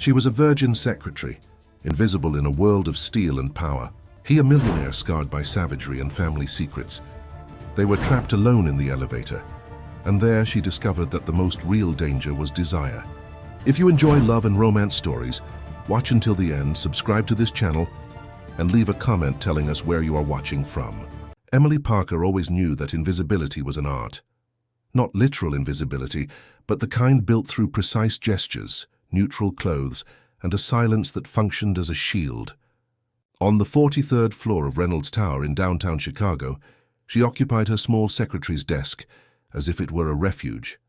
She was a virgin secretary, invisible in a world of steel and power. He a millionaire scarred by savagery and family secrets. They were trapped alone in the elevator, and there she discovered that the most real danger was desire. If you enjoy love and romance stories, watch until the end, subscribe to this channel, and leave a comment telling us where you are watching from. Emily Parker always knew that invisibility was an art. Not literal invisibility, but the kind built through precise gestures, neutral clothes, and a silence that functioned as a shield. On the 43rd floor of Reynolds Tower in downtown Chicago, she occupied her small secretary's desk as if it were a refuge.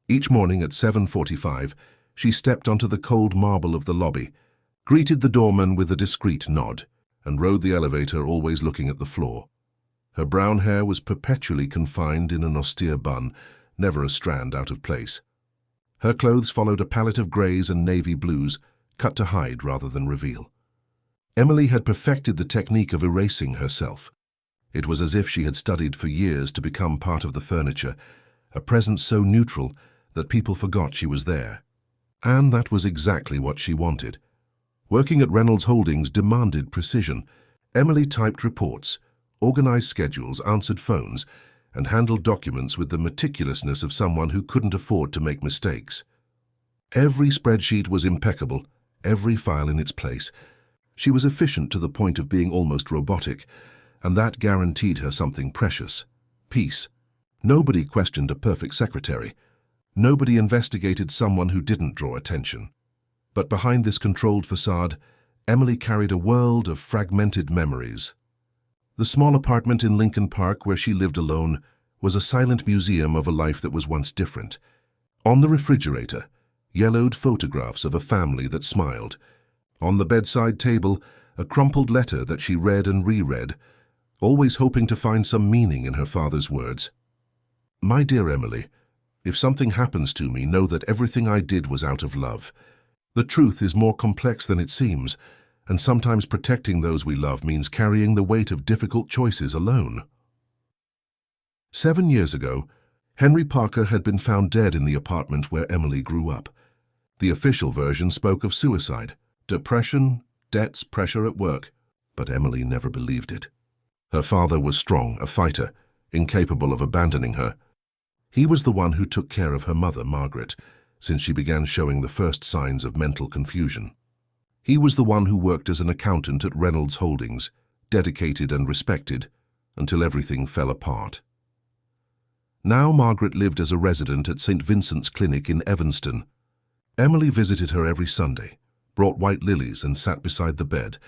Each morning at 7:45, she stepped onto the cold marble of the lobby, greeted the doorman with a discreet nod, and rode the elevator always looking at the floor. Her brown hair was perpetually confined in an austere bun, never a strand out of place. Her clothes followed a palette of greys and navy blues, cut to hide rather than reveal. Emily had perfected the technique of erasing herself. It was as if she had studied for years to become part of the furniture, a presence so neutral that people forgot she was there. And that was exactly what she wanted. Working at Reynolds Holdings demanded precision. Emily typed reports, organized schedules, answered phones, and handled documents with the meticulousness of someone who couldn't afford to make mistakes. Every spreadsheet was impeccable, every file in its place. She was efficient to the point of being almost robotic, and that guaranteed her something precious: peace. Nobody questioned a perfect secretary. Nobody investigated someone who didn't draw attention. But behind this controlled facade, Emily carried a world of fragmented memories. The small apartment in Lincoln Park where she lived alone was a silent museum of a life that was once different. On the refrigerator, yellowed photographs of a family that smiled. On the bedside table, a crumpled letter that she read and reread, always hoping to find some meaning in her father's words. "My dear Emily, if something happens to me, know that everything I did was out of love. The truth is more complex than it seems, and sometimes protecting those we love means carrying the weight of difficult choices alone." 7 years ago, Henry Parker had been found dead in the apartment where Emily grew up. The official version spoke of suicide, depression, debts, pressure at work, but Emily never believed it. Her father was strong, a fighter, incapable of abandoning her. He was the one who took care of her mother, Margaret, since she began showing the first signs of mental confusion. He was the one who worked as an accountant at Reynolds Holdings, dedicated and respected, until everything fell apart. Now Margaret lived as a resident at St. Vincent's Clinic in Evanston. Emily visited her every Sunday, brought white lilies and sat beside the bed,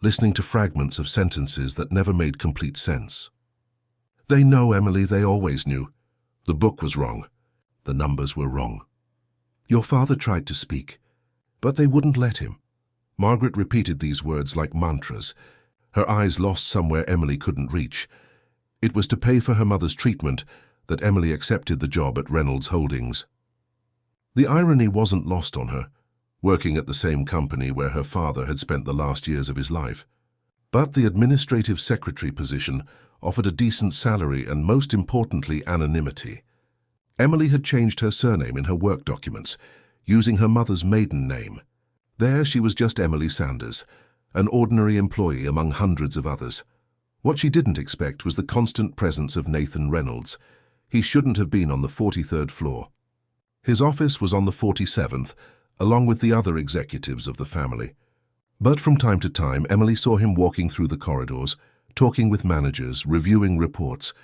listening to fragments of sentences that never made complete sense. "They know, Emily, they always knew. The book was wrong. The numbers were wrong. Your father tried to speak, but they wouldn't let him." Margaret repeated these words like mantras, her eyes lost somewhere Emily couldn't reach. It was to pay for her mother's treatment that Emily accepted the job at Reynolds Holdings. The irony wasn't lost on her, working at the same company where her father had spent the last years of his life. But the administrative secretary position offered a decent salary and, most importantly, anonymity. Emily had changed her surname in her work documents, using her mother's maiden name. There she was just Emily Sanders, an ordinary employee among hundreds of others. What she didn't expect was the constant presence of Nathan Reynolds. He shouldn't have been on the 43rd floor. His office was on the 47th, along with the other executives of the family. But from time to time, Emily saw him walking through the corridors, talking with managers, reviewing reports.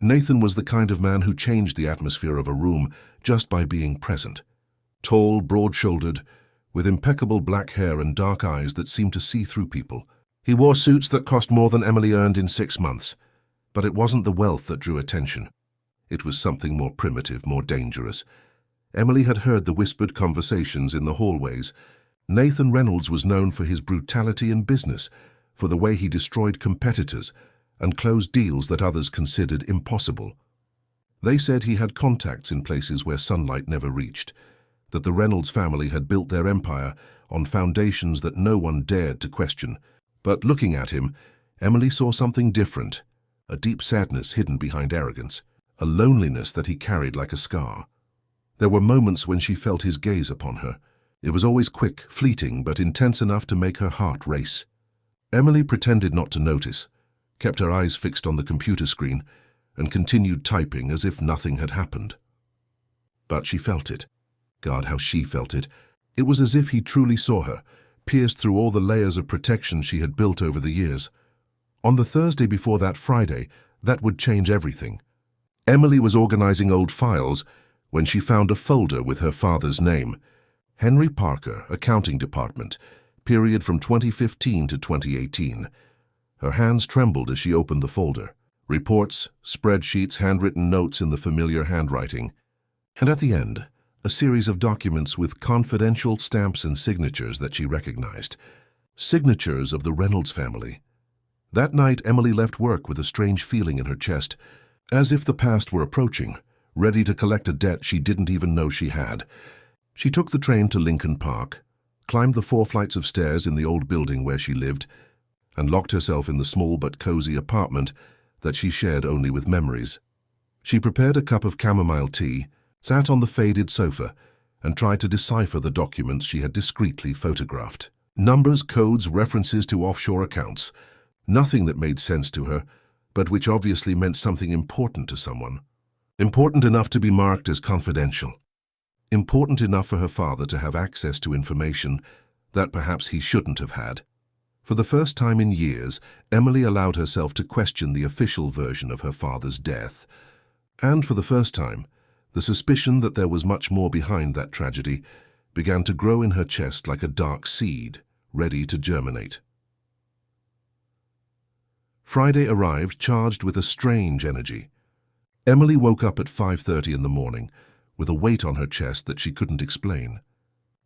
Nathan was the kind of man who changed the atmosphere of a room just by being present. Tall, broad-shouldered, with impeccable black hair and dark eyes that seemed to see through people. He wore suits that cost more than Emily earned in 6 months. But it wasn't the wealth that drew attention. It was something more primitive, more dangerous. Emily had heard the whispered conversations in the hallways. Nathan Reynolds was known for his brutality in business, for the way he destroyed competitors and closed deals that others considered impossible. They said he had contacts in places where sunlight never reached, that the Reynolds family had built their empire on foundations that no one dared to question. But looking at him, Emily saw something different, a deep sadness hidden behind arrogance, a loneliness that he carried like a scar. There were moments when she felt his gaze upon her, It was always quick, fleeting, but intense enough to make her heart race. Emily pretended not to notice, kept her eyes fixed on the computer screen, and continued typing as if nothing had happened. But she felt it. God, how she felt it. It was as if he truly saw her, pierced through all the layers of protection she had built over the years. On the Thursday before that Friday, that would change everything. Emily was organizing old files when she found a folder with her father's name. Henry Parker, Accounting Department, period from 2015 to 2018. Her hands trembled as she opened the folder. Reports, spreadsheets, handwritten notes in the familiar handwriting. And at the end, a series of documents with confidential stamps and signatures that she recognized. Signatures of the Reynolds family. That night, Emily left work with a strange feeling in her chest, as if the past were approaching, ready to collect a debt she didn't even know she had. She took the train to Lincoln Park, climbed the 4 flights of stairs in the old building where she lived, and locked herself in the small but cozy apartment that she shared only with memories. She prepared a cup of chamomile tea, sat on the faded sofa, and tried to decipher the documents she had discreetly photographed. Numbers, codes, references to offshore accounts. Nothing that made sense to her, but which obviously meant something important to someone. Important enough to be marked as confidential. Important enough for her father to have access to information that perhaps he shouldn't have had. For the first time in years, Emily allowed herself to question the official version of her father's death. And for the first time, the suspicion that there was much more behind that tragedy began to grow in her chest like a dark seed, ready to germinate. Friday arrived charged with a strange energy. Emily woke up at 5:30 in the morning with a weight on her chest that she couldn't explain.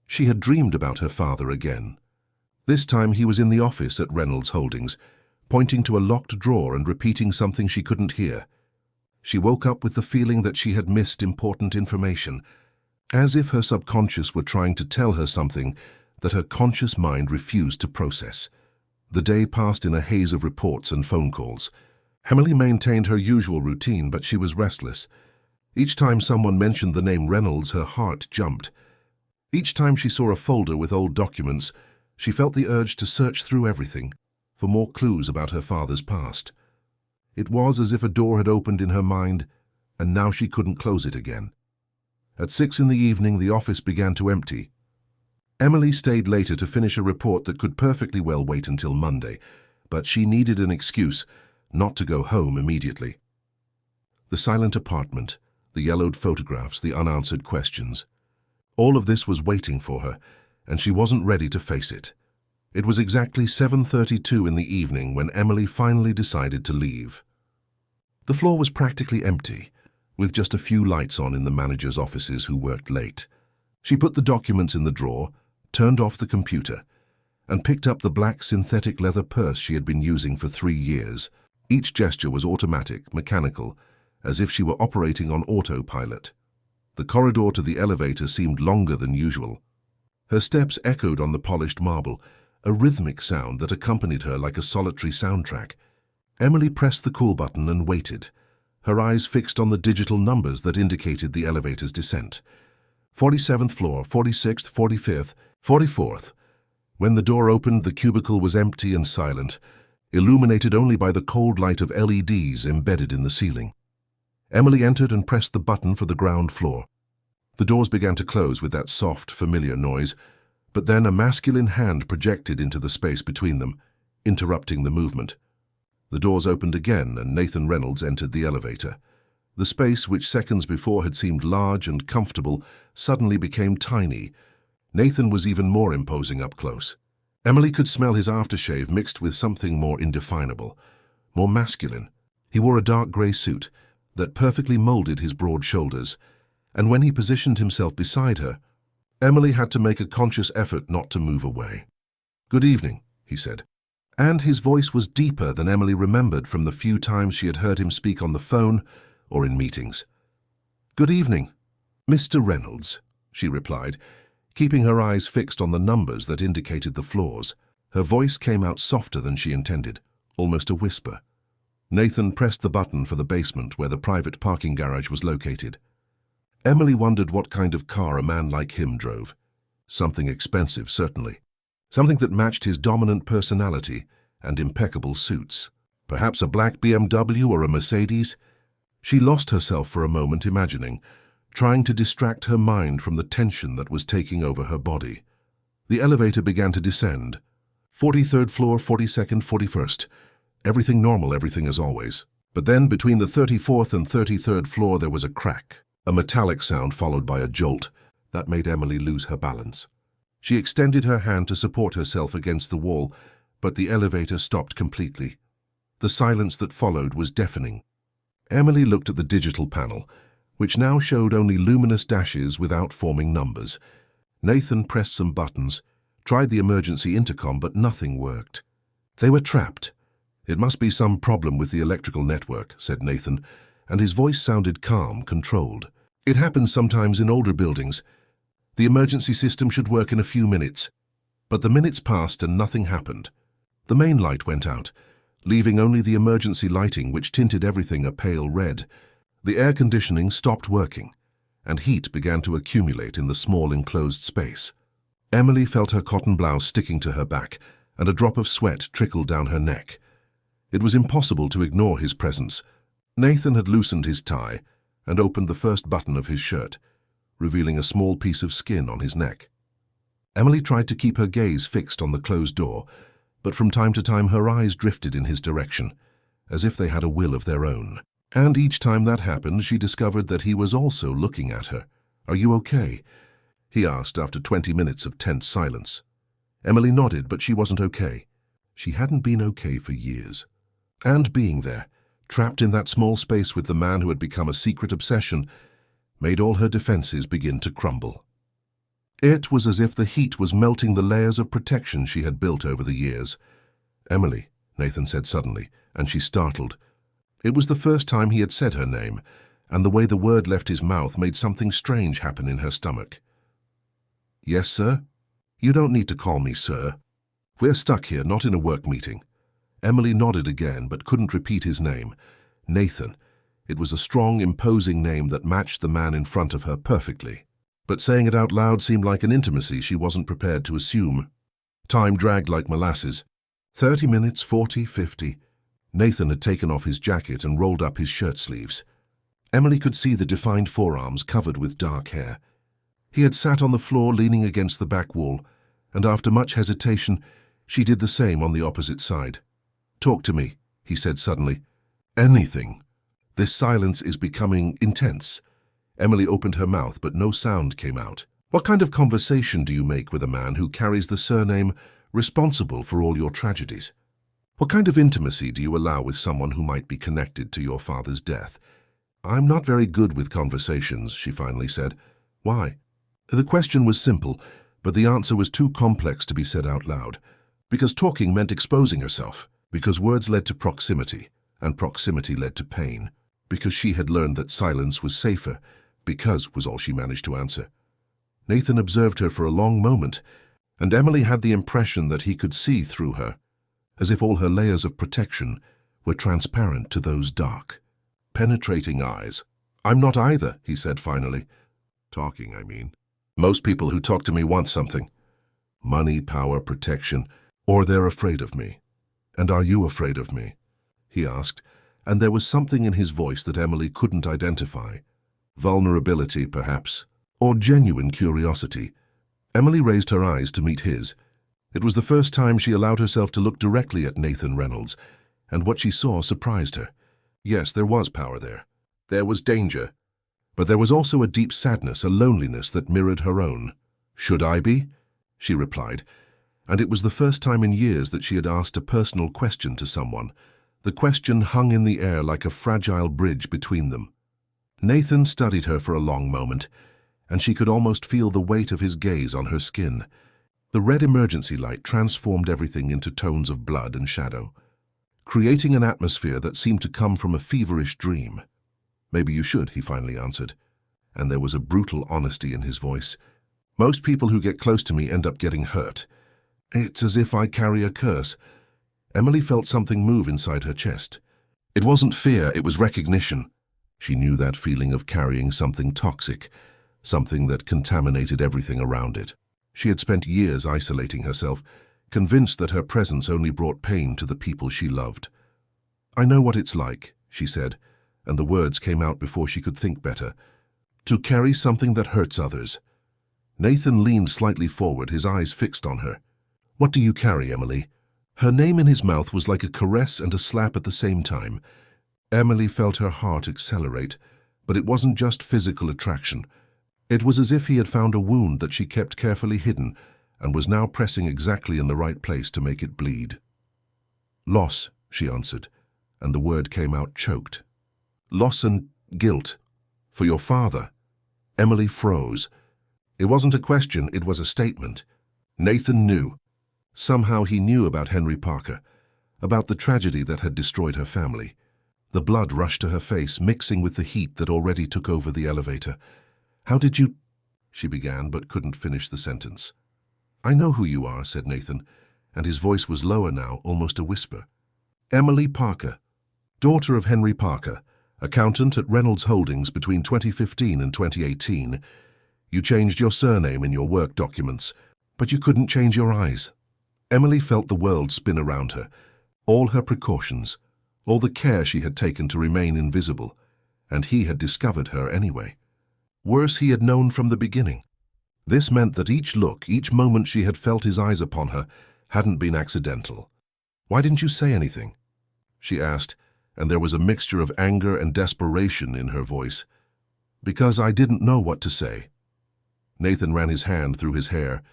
She had dreamed about her father again. This time he was in the office at Reynolds Holdings, pointing to a locked drawer and repeating something she couldn't hear. She woke up with the feeling that she had missed important information, as if her subconscious were trying to tell her something that her conscious mind refused to process. The day passed in a haze of reports and phone calls. Emily maintained her usual routine, but she was restless. Each time someone mentioned the name Reynolds, her heart jumped. Each time she saw a folder with old documents, she felt the urge to search through everything for more clues about her father's past. It was as if a door had opened in her mind, and now she couldn't close it again. At 6 in the evening, the office began to empty. Emily stayed later to finish a report that could perfectly well wait until Monday, but she needed an excuse not to go home immediately. The silent apartment, the yellowed photographs, the unanswered questions. All of this was waiting for her, and she wasn't ready to face it. It was exactly 7:32 in the evening when Emily finally decided to leave. The floor was practically empty, with just a few lights on in the manager's offices who worked late. She put the documents in the drawer, turned off the computer, and picked up the black synthetic leather purse she had been using for 3 years. Each gesture was automatic, mechanical, as if she were operating on autopilot. The corridor to the elevator seemed longer than usual. Her steps echoed on the polished marble, a rhythmic sound that accompanied her like a solitary soundtrack. Emily pressed the call button and waited, her eyes fixed on the digital numbers that indicated the elevator's descent. 47th floor, 46th, 45th, 44th. When the door opened, the cubicle was empty and silent, illuminated only by the cold light of LEDs embedded in the ceiling. Emily entered and pressed the button for the ground floor. The doors began to close with that soft, familiar noise, but then a masculine hand projected into the space between them, interrupting the movement. The doors opened again, and Nathan Reynolds entered the elevator. The space, which seconds before had seemed large and comfortable, suddenly became tiny. Nathan was even more imposing up close. Emily could smell his aftershave mixed with something more indefinable, more masculine. He wore a dark grey suit that perfectly molded his broad shoulders, and when he positioned himself beside her, Emily had to make a conscious effort not to move away. "Good evening," he said, and his voice was deeper than Emily remembered from the few times she had heard him speak on the phone or in meetings. "Good evening, Mr. Reynolds," she replied, keeping her eyes fixed on the numbers that indicated the floors. Her voice came out softer than she intended, almost a whisper. Nathan pressed the button for the basement where the private parking garage was located. Emily wondered what kind of car a man like him drove. Something expensive, certainly. Something that matched his dominant personality and impeccable suits. Perhaps a black BMW or a Mercedes? She lost herself for a moment imagining, trying to distract her mind from the tension that was taking over her body. The elevator began to descend. 43rd floor, 42nd, 41st. Everything normal, everything as always. But then, between the 34th and 33rd floor, there was a crack. A metallic sound followed by a jolt that made Emily lose her balance. She extended her hand to support herself against the wall, but the elevator stopped completely. The silence that followed was deafening. Emily looked at the digital panel, which now showed only luminous dashes without forming numbers. Nathan pressed some buttons, tried the emergency intercom, but nothing worked. They were trapped. "It must be some problem with the electrical network," said Nathan, and his voice sounded calm, controlled. "It happens sometimes in older buildings. The emergency system should work in a few minutes." But the minutes passed and nothing happened. The main light went out, leaving only the emergency lighting, which tinted everything a pale red. The air conditioning stopped working, and heat began to accumulate in the small enclosed space. Emily felt her cotton blouse sticking to her back, and a drop of sweat trickled down her neck. It was impossible to ignore his presence. Nathan had loosened his tie and opened the first button of his shirt, revealing a small piece of skin on his neck. Emily tried to keep her gaze fixed on the closed door, but from time to time her eyes drifted in his direction, as if they had a will of their own. And each time that happened, she discovered that he was also looking at her. "Are you okay?" he asked after 20 minutes of tense silence. Emily nodded, but she wasn't okay. She hadn't been okay for years. And being there, trapped in that small space with the man who had become a secret obsession, made all her defenses begin to crumble. It was as if the heat was melting the layers of protection she had built over the years. "Emily," Nathan said suddenly, and she startled. It was the first time he had said her name, and the way the word left his mouth made something strange happen in her stomach. "Yes, sir?" "You don't need to call me sir. We're stuck here, not in a work meeting." Emily nodded again, but couldn't repeat his name. Nathan. It was a strong, imposing name that matched the man in front of her perfectly. But saying it out loud seemed like an intimacy she wasn't prepared to assume. Time dragged like molasses. 30 minutes, 40, 50. Nathan had taken off his jacket and rolled up his shirt sleeves. Emily could see the defined forearms covered with dark hair. He had sat on the floor leaning against the back wall, and after much hesitation, she did the same on the opposite side. "Talk to me," he said suddenly. "Anything." This silence is becoming intense. Emily opened her mouth, but no sound came out. "What kind of conversation do you make with a man who carries the surname responsible for all your tragedies? What kind of intimacy do you allow with someone who might be connected to your father's death?" "I'm not very good with conversations," she finally said. "Why?" The question was simple, but the answer was too complex to be said out loud. Because talking meant exposing herself. Because words led to proximity, and proximity led to pain. Because she had learned that silence was safer. Because was all she managed to answer. Nathan observed her for a long moment, and Emily had the impression that he could see through her, as if all her layers of protection were transparent to those dark, penetrating eyes. "I'm not either," he said finally. "Talking, I mean. Most people who talk to me want something. Money, power, protection, or they're afraid of me. And are you afraid of me?" he asked, and there was something in his voice that Emily couldn't identify. Vulnerability, perhaps, or genuine curiosity. Emily raised her eyes to meet his. It was the first time she allowed herself to look directly at Nathan Reynolds, and what she saw surprised her. Yes, there was power there. There was danger. But there was also a deep sadness, a loneliness that mirrored her own. "Should I be?" she replied, and it was the first time in years that she had asked a personal question to someone. The question hung in the air like a fragile bridge between them. Nathan studied her for a long moment, and she could almost feel the weight of his gaze on her skin. The red emergency light transformed everything into tones of blood and shadow, creating an atmosphere that seemed to come from a feverish dream. "Maybe you should," he finally answered, and there was a brutal honesty in his voice. "Most people who get close to me end up getting hurt. It's as if I carry a curse." Emily felt something move inside her chest. It wasn't fear, it was recognition. She knew that feeling of carrying something toxic, something that contaminated everything around it. She had spent years isolating herself, convinced that her presence only brought pain to the people she loved. "I know what it's like," she said, and the words came out before she could think better. "To carry something that hurts others." Nathan leaned slightly forward, his eyes fixed on her. "What do you carry, Emily?" Her name in his mouth was like a caress and a slap at the same time. Emily felt her heart accelerate, but it wasn't just physical attraction. It was as if he had found a wound that she kept carefully hidden and was now pressing exactly in the right place to make it bleed. "Loss," she answered, and the word came out choked. "Loss and guilt. For your father." Emily froze. It wasn't a question, it was a statement. Nathan knew. Somehow he knew about Henry Parker, about the tragedy that had destroyed her family. The blood rushed to her face, mixing with the heat that already took over the elevator. "How did you—" she began, but couldn't finish the sentence. "I know who you are," said Nathan, and his voice was lower now, almost a whisper. "Emily Parker, daughter of Henry Parker, accountant at Reynolds Holdings between 2015 and 2018. You changed your surname in your work documents, but you couldn't change your eyes." Emily felt the world spin around her, all her precautions, all the care she had taken to remain invisible, and he had discovered her anyway. Worse, he had known from the beginning. This meant that each look, each moment she had felt his eyes upon her, hadn't been accidental. "Why didn't you say anything?" she asked, and there was a mixture of anger and desperation in her voice. "Because I didn't know what to say." Nathan ran his hand through his hair,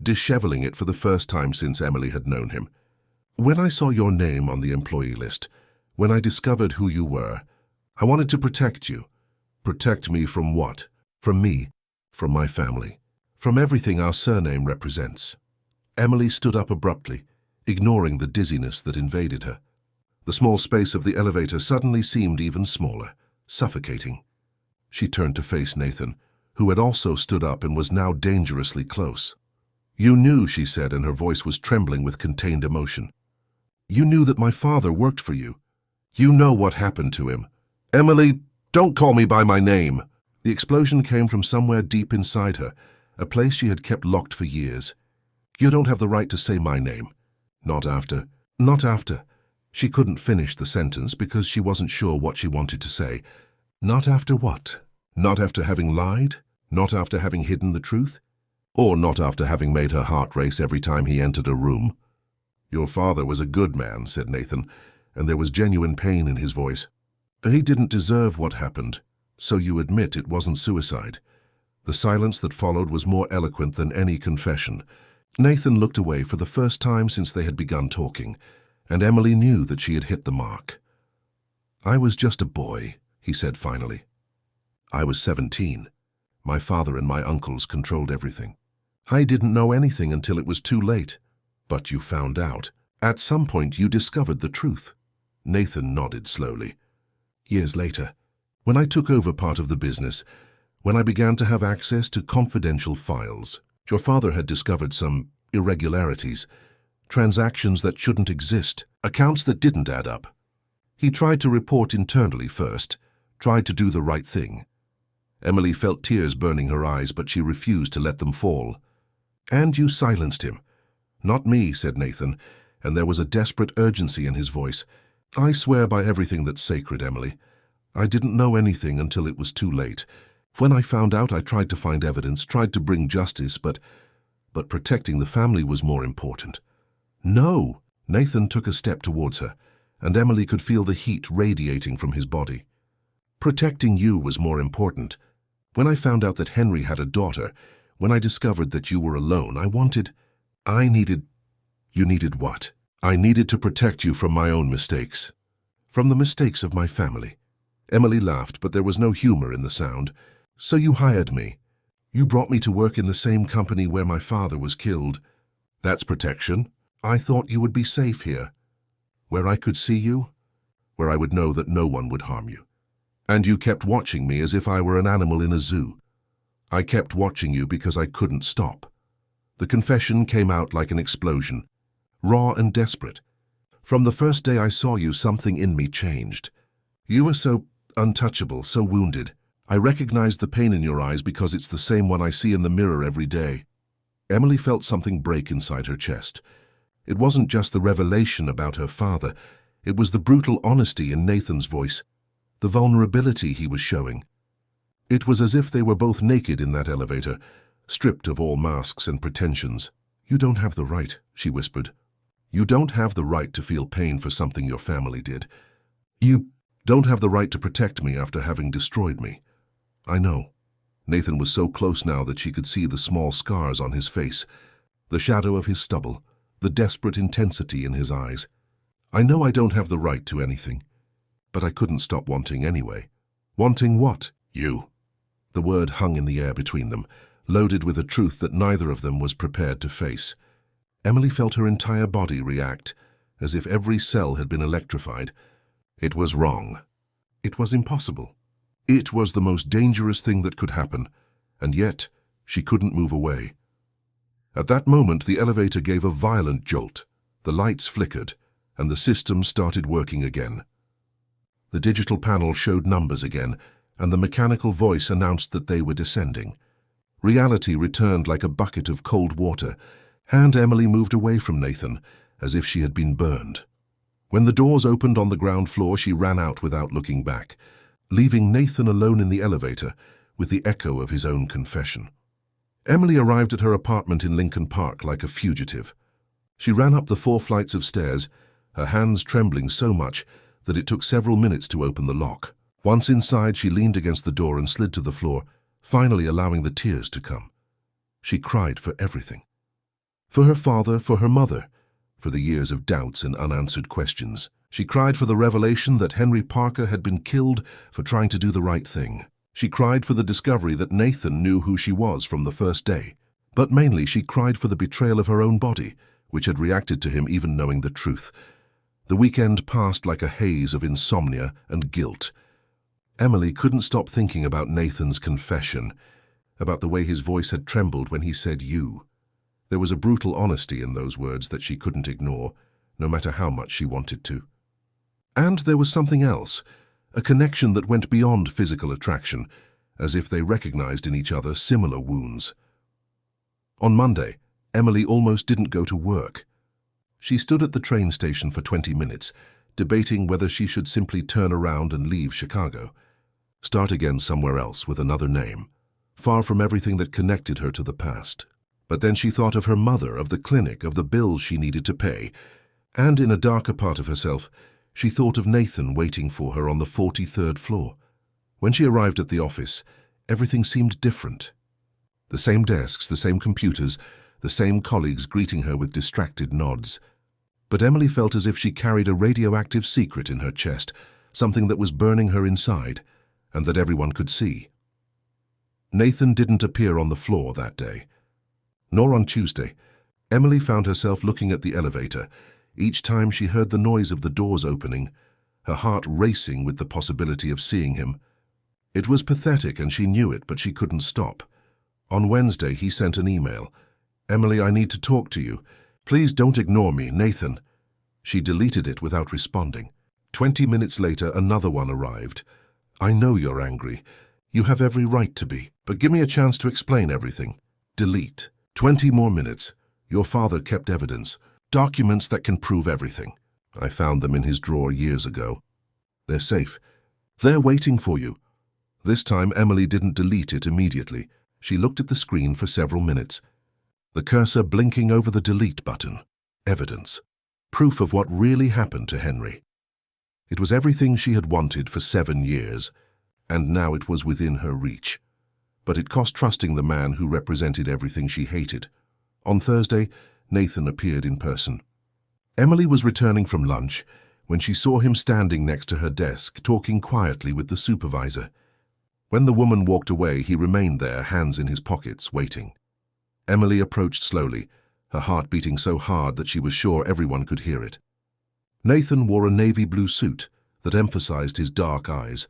disheveling it for the first time since Emily had known him. "When I saw your name on the employee list, when I discovered who you were, I wanted to protect you. Protect me from what? From me, from my family, from everything our surname represents." Emily stood up abruptly, ignoring the dizziness that invaded her. The small space of the elevator suddenly seemed even smaller, suffocating. She turned to face Nathan, who had also stood up and was now dangerously close. "You knew," she said, and her voice was trembling with contained emotion. "You knew that my father worked for you. You know what happened to him." "Emily, don't call me by my name." The explosion came from somewhere deep inside her, a place she had kept locked for years. "You don't have the right to say my name. Not after. Not after." She couldn't finish the sentence because she wasn't sure what she wanted to say. Not after what? Not after having lied? Not after having hidden the truth? Or not after having made her heart race every time he entered a room? "Your father was a good man," said Nathan, and there was genuine pain in his voice. "He didn't deserve what happened, so you admit it wasn't suicide." The silence that followed was more eloquent than any confession. Nathan looked away for the first time since they had begun talking, and Emily knew that she had hit the mark. "I was just a boy," he said finally. "I was 17. My father and my uncles controlled everything. I didn't know anything until it was too late. But you found out. At some point you discovered the truth." Nathan nodded slowly. "Years later, when I took over part of the business, when I began to have access to confidential files, your father had discovered some irregularities, transactions that shouldn't exist, accounts that didn't add up. He tried to report internally first, tried to do the right thing." Emily felt tears burning her eyes, but she refused to let them fall. "And you silenced him." "Not me," said Nathan, and there was a desperate urgency in his voice. "I swear by everything that's sacred, Emily. I didn't know anything until it was too late. When I found out, I tried to find evidence, tried to bring justice, but protecting the family was more important." "No!" Nathan took a step towards her, and Emily could feel the heat radiating from his body. "Protecting you was more important. When I found out that Henry had a daughter, when I discovered that you were alone, I needed—" "You needed what?" "I needed to protect you from my own mistakes. From the mistakes of my family." Emily laughed, but there was no humor in the sound. "So you hired me. You brought me to work in the same company where my father was killed. That's protection. I thought you would be safe here, where I could see you, where I would know that no one would harm you. And you kept watching me as if I were an animal in a zoo. I kept watching you because I couldn't stop." The confession came out like an explosion, raw and desperate. "From the first day I saw you, something in me changed. You were so untouchable, so wounded. I recognized the pain in your eyes because it's the same one I see in the mirror every day. Emily felt something break inside her chest. It wasn't just the revelation about her father. It was the brutal honesty in Nathan's voice, the vulnerability he was showing. It was as if they were both naked in that elevator, stripped of all masks and pretensions. "You don't have the right," she whispered. "You don't have the right to feel pain for something your family did. You don't have the right to protect me after having destroyed me." "I know." Nathan was so close now that she could see the small scars on his face, the shadow of his stubble, the desperate intensity in his eyes. "I know I don't have the right to anything, but I couldn't stop wanting anyway." "Wanting what?" "You." The word hung in the air between them, loaded with a truth that neither of them was prepared to face. Emily felt her entire body react, as if every cell had been electrified. It was wrong. It was impossible. It was the most dangerous thing that could happen, and yet she couldn't move away. At that moment, the elevator gave a violent jolt. The lights flickered, and the system started working again. The digital panel showed numbers again, and the mechanical voice announced that they were descending. Reality returned like a bucket of cold water, and Emily moved away from Nathan, as if she had been burned. When the doors opened on the ground floor, she ran out without looking back, leaving Nathan alone in the elevator with the echo of his own confession. Emily arrived at her apartment in Lincoln Park like a fugitive. She ran up the 4 flights of stairs, her hands trembling so much that it took several minutes to open the lock. Once inside, she leaned against the door and slid to the floor, finally allowing the tears to come. She cried for everything. For her father, for her mother, for the years of doubts and unanswered questions. She cried for the revelation that Henry Parker had been killed for trying to do the right thing. She cried for the discovery that Nathan knew who she was from the first day. But mainly she cried for the betrayal of her own body, which had reacted to him even knowing the truth. The weekend passed like a haze of insomnia and guilt. Emily couldn't stop thinking about Nathan's confession, about the way his voice had trembled when he said "you." There was a brutal honesty in those words that she couldn't ignore, no matter how much she wanted to. And there was something else, a connection that went beyond physical attraction, as if they recognized in each other similar wounds. On Monday, Emily almost didn't go to work. She stood at the train station for 20 minutes, debating whether she should simply turn around and leave Chicago, start again somewhere else with another name, far from everything that connected her to the past. But then she thought of her mother, of the clinic, of the bills she needed to pay, and in a darker part of herself, she thought of Nathan waiting for her on the 43rd floor. When she arrived at the office, everything seemed different. The same desks, the same computers, the same colleagues greeting her with distracted nods. But Emily felt as if she carried a radioactive secret in her chest, something that was burning her inside, and that everyone could see. Nathan didn't appear on the floor that day. Nor on Tuesday. Emily found herself looking at the elevator. Each time she heard the noise of the doors opening, her heart racing with the possibility of seeing him. It was pathetic and she knew it, but she couldn't stop. On Wednesday, he sent an email. "Emily, I need to talk to you. Please don't ignore me, Nathan." She deleted it without responding. 20 minutes later, another one arrived. "I know you're angry. You have every right to be, but give me a chance to explain everything." Delete. 20 more minutes. "Your father kept evidence. Documents that can prove everything. I found them in his drawer years ago. They're safe. They're waiting for you." This time, Emily didn't delete it immediately. She looked at the screen for several minutes, the cursor blinking over the delete button. Evidence. Proof of what really happened to Henry. It was everything she had wanted for 7 years, and now it was within her reach. But it cost trusting the man who represented everything she hated. On Thursday, Nathan appeared in person. Emily was returning from lunch when she saw him standing next to her desk, talking quietly with the supervisor. When the woman walked away, he remained there, hands in his pockets, waiting. Emily approached slowly, her heart beating so hard that she was sure everyone could hear it. Nathan wore a navy blue suit that emphasized his dark eyes,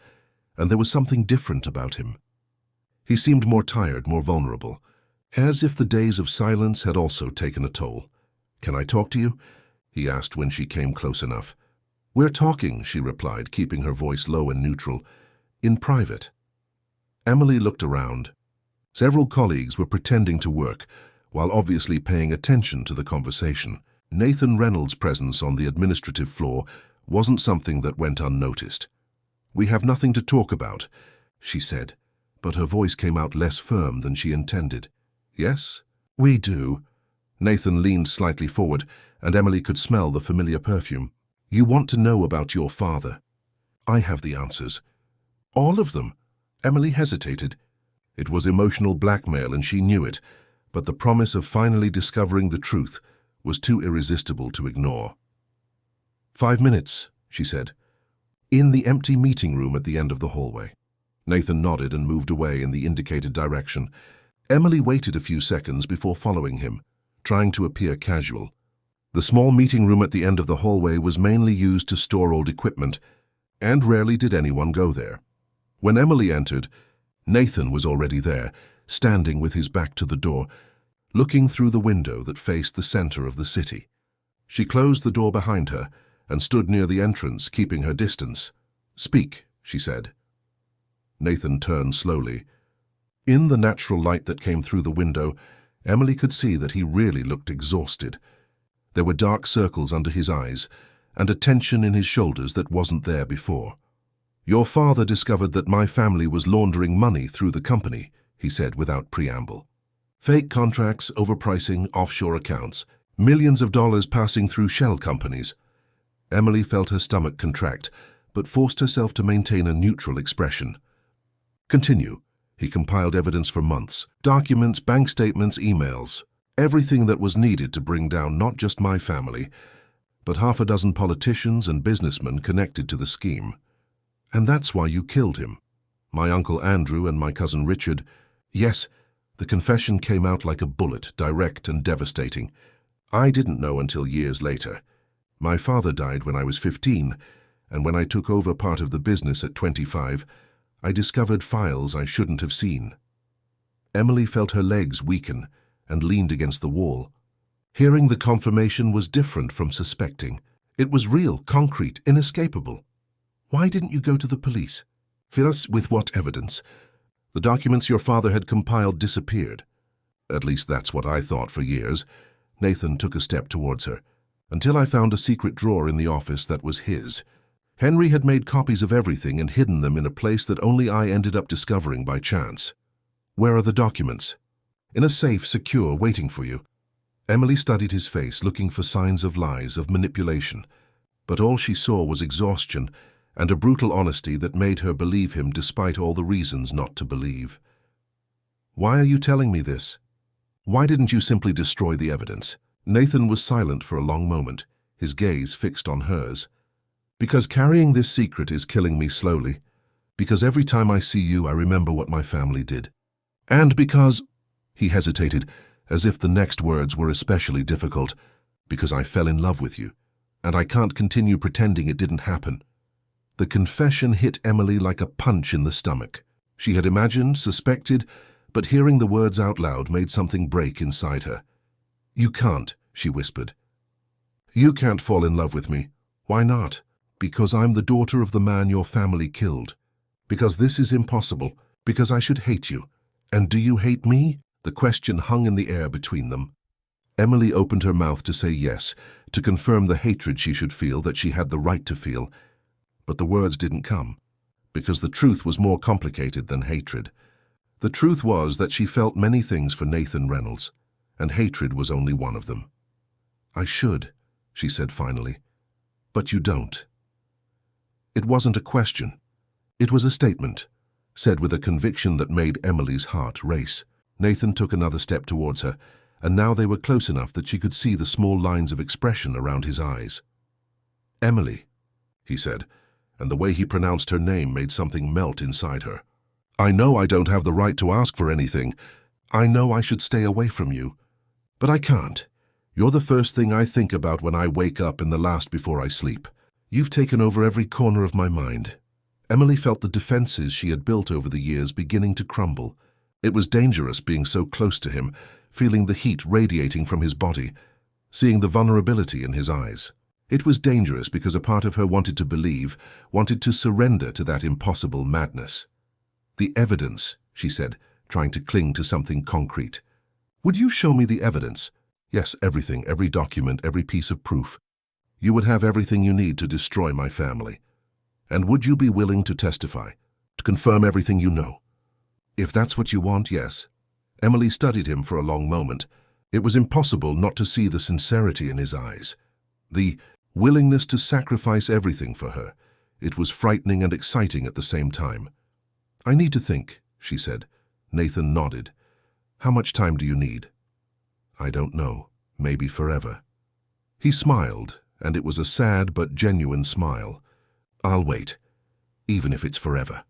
and there was something different about him. He seemed more tired, more vulnerable, as if the days of silence had also taken a toll. "Can I talk to you?" he asked when she came close enough. "We're talking," she replied, keeping her voice low and neutral. "In private." Emily looked around. Several colleagues were pretending to work, while obviously paying attention to the conversation. Nathan Reynolds' presence on the administrative floor wasn't something that went unnoticed. "We have nothing to talk about," she said, but her voice came out less firm than she intended. "Yes, we do." Nathan leaned slightly forward, and Emily could smell the familiar perfume. "You want to know about your father. I have the answers." "All of them?" Emily hesitated. It was emotional blackmail and she knew it, but the promise of finally discovering the truth was too irresistible to ignore. "5 minutes," she said. "In the empty meeting room at the end of the hallway." Nathan nodded and moved away in the indicated direction. Emily waited a few seconds before following him, trying to appear casual. The small meeting room at the end of the hallway was mainly used to store old equipment, and rarely did anyone go there. When Emily entered, Nathan was already there, standing with his back to the door, looking through the window that faced the center of the city. She closed the door behind her and stood near the entrance, keeping her distance. "Speak," she said. Nathan turned slowly. In the natural light that came through the window, Emily could see that he really looked exhausted. There were dark circles under his eyes and a tension in his shoulders that wasn't there before. "Your father discovered that my family was laundering money through the company," he said without preamble. "Fake contracts, overpricing, offshore accounts, millions of dollars passing through shell companies." Emily felt her stomach contract, but forced herself to maintain a neutral expression. "Continue." He compiled evidence for months, documents, bank statements, emails, everything that was needed to bring down not just my family, but 6 politicians and businessmen connected to the scheme. "And that's why you killed him. My uncle Andrew and my cousin Richard." Yes, the confession came out like a bullet, direct and devastating. "I didn't know until years later. My father died when I was 15, and when I took over part of the business at 25, I discovered files I shouldn't have seen." Emily felt her legs weaken and leaned against the wall. Hearing the confirmation was different from suspecting. It was real, concrete, inescapable. "Why didn't you go to the police?" "Fill us with what evidence?" "The documents your father had compiled disappeared." "At least that's what I thought for years." Nathan took a step towards her. "Until I found a secret drawer in the office that was his. Henry had made copies of everything and hidden them in a place that only I ended up discovering by chance." "Where are the documents?" "In a safe, secure, waiting for you." Emily studied his face, looking for signs of lies, of manipulation. But all she saw was exhaustion and a brutal honesty that made her believe him despite all the reasons not to believe. "Why are you telling me this? Why didn't you simply destroy the evidence?" Nathan was silent for a long moment, his gaze fixed on hers. "Because carrying this secret is killing me slowly. Because every time I see you, I remember what my family did. And because—" he hesitated, as if the next words were especially difficult. "Because I fell in love with you, and I can't continue pretending it didn't happen." The confession hit Emily like a punch in the stomach. She had imagined, suspected, but hearing the words out loud made something break inside her. "You can't," she whispered. "You can't fall in love with me. Why not?" "Because I'm the daughter of the man your family killed. Because this is impossible. Because I should hate you. And do you hate me?" The question hung in the air between them. Emily opened her mouth to say yes, to confirm the hatred she should feel, that she had the right to feel. But the words didn't come, because the truth was more complicated than hatred. The truth was that she felt many things for Nathan Reynolds, and hatred was only one of them. "I should," she said finally. "But you don't." It wasn't a question. It was a statement, said with a conviction that made Emily's heart race. Nathan took another step towards her, and now they were close enough that she could see the small lines of expression around his eyes. "Emily," he said, and the way he pronounced her name made something melt inside her. "I know I don't have the right to ask for anything. I know I should stay away from you. But I can't. You're the first thing I think about when I wake up and the last before I sleep. You've taken over every corner of my mind." Emily felt the defenses she had built over the years beginning to crumble. It was dangerous being so close to him, feeling the heat radiating from his body, seeing the vulnerability in his eyes. It was dangerous because a part of her wanted to believe, wanted to surrender to that impossible madness. "The evidence," she said, trying to cling to something concrete. Would you show me the evidence? Yes, everything, every document, every piece of proof. You would have everything you need to destroy my family. And would you be willing to testify, to confirm everything you know? If that's what you want, yes. Emily studied him for a long moment. It was impossible not to see the sincerity in his eyes, the willingness to sacrifice everything for her. It was frightening and exciting at the same time. I need to think, she said. Nathan nodded. How much time do you need? I don't know. Maybe forever. He smiled, and it was a sad but genuine smile. I'll wait, even if it's forever.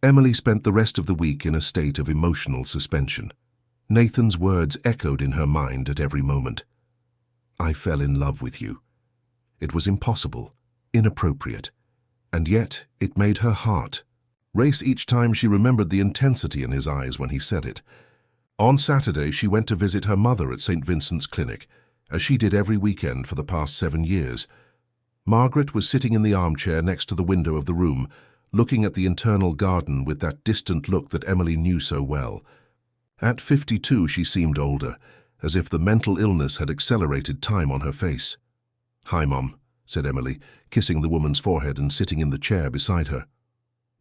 Emily spent the rest of the week in a state of emotional suspension. Nathan's words echoed in her mind at every moment. I fell in love with you. It was impossible, inappropriate, and yet it made her heart race each time she remembered the intensity in his eyes when he said it. On Saturday, she went to visit her mother at St. Vincent's Clinic, as she did every weekend for the past 7 years. Margaret was sitting in the armchair next to the window of the room, looking at the internal garden with that distant look that Emily knew so well. At 52, she seemed older, as if the mental illness had accelerated time on her face. Hi, Mom, said Emily, kissing the woman's forehead and sitting in the chair beside her.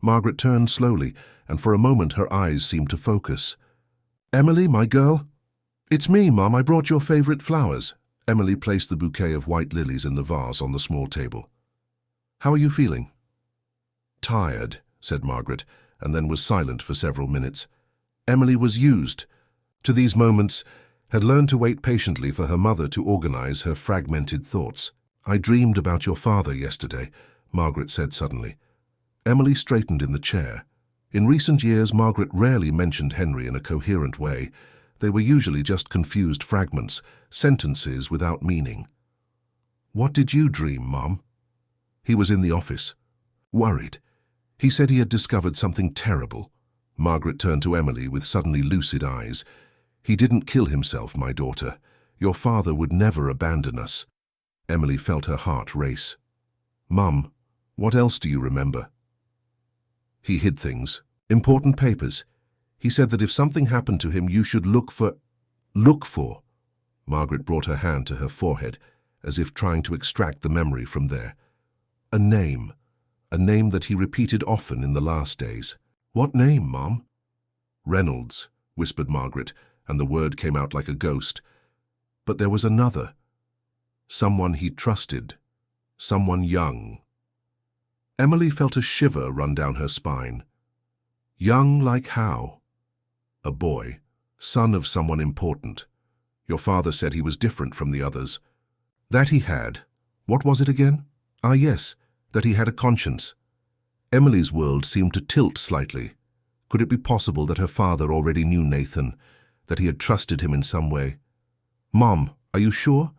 Margaret turned slowly, and for a moment her eyes seemed to focus. Emily, my girl? It's me, Mom. I brought your favorite flowers. Emily placed the bouquet of white lilies in the vase on the small table. How are you feeling? Tired, said Margaret, and then was silent for several minutes. Emily was used to these moments, had learned to wait patiently for her mother to organize her fragmented thoughts. I dreamed about your father yesterday, Margaret said suddenly. Emily straightened in the chair. In recent years, Margaret rarely mentioned Henry in a coherent way. They were usually just confused fragments, sentences without meaning. What did you dream, Mom? He was in the office, worried. He said he had discovered something terrible. Margaret turned to Emily with suddenly lucid eyes. He didn't kill himself, my daughter. Your father would never abandon us. Emily felt her heart race. Mum, what else do you remember? He hid things, important papers. He said that if something happened to him, you should look for. Margaret brought her hand to her forehead, as if trying to extract the memory from there. A name that he repeated often in the last days. What name, Mom? Reynolds, whispered Margaret, and the word came out like a ghost. But there was another. Someone he trusted. Someone young. Emily felt a shiver run down her spine. Young like how? A boy, son of someone important. Your father said he was different from the others. That he had. What was it again? Ah, yes, that he had a conscience. Emily's world seemed to tilt slightly. Could it be possible that her father already knew Nathan, that he had trusted him in some way? Mom, are you sure?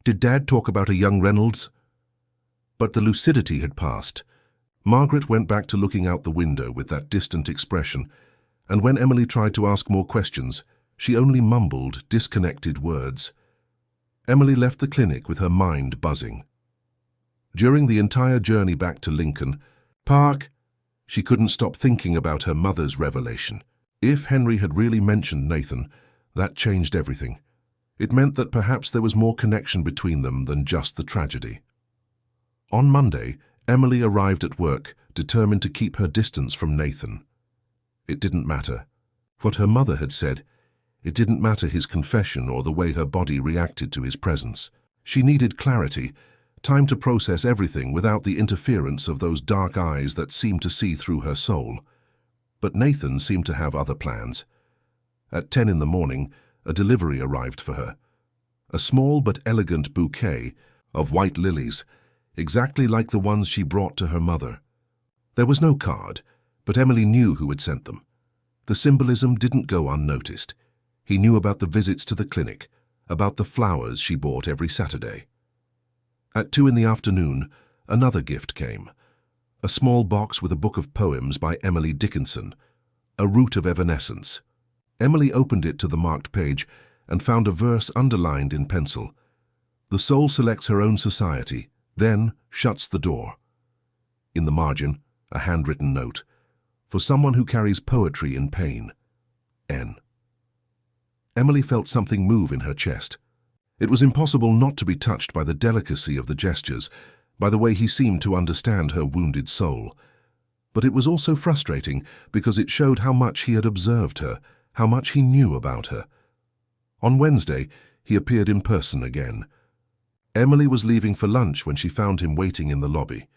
Did Dad talk about a young Reynolds? But the lucidity had passed. Margaret went back to looking out the window with that distant expression, and when Emily tried to ask more questions, she only mumbled disconnected words. Emily left the clinic with her mind buzzing. During the entire journey back to Lincoln Park, she couldn't stop thinking about her mother's revelation. If Henry had really mentioned Nathan, that changed everything. It meant that perhaps there was more connection between them than just the tragedy. On Monday, Emily arrived at work, determined to keep her distance from Nathan. It didn't matter what her mother had said. It didn't matter his confession or the way her body reacted to his presence. She needed clarity, time to process everything without the interference of those dark eyes that seemed to see through her soul. But Nathan seemed to have other plans. At 10 in the morning, a delivery arrived for her. A small but elegant bouquet of white lilies, exactly like the ones she brought to her mother. There was no card, but Emily knew who had sent them. The symbolism didn't go unnoticed. He knew about the visits to the clinic, about the flowers she bought every Saturday. At 2 in the afternoon, another gift came. A small box with a book of poems by Emily Dickinson, A Root of Evanescence. Emily opened it to the marked page and found a verse underlined in pencil. The soul selects her own society, then shuts the door. In the margin, a handwritten note. For someone who carries poetry in pain. N. Emily felt something move in her chest. It was impossible not to be touched by the delicacy of the gestures, by the way he seemed to understand her wounded soul. But it was also frustrating because it showed how much he had observed her, how much he knew about her. On Wednesday, he appeared in person again. Emily was leaving for lunch when she found him waiting in the lobby.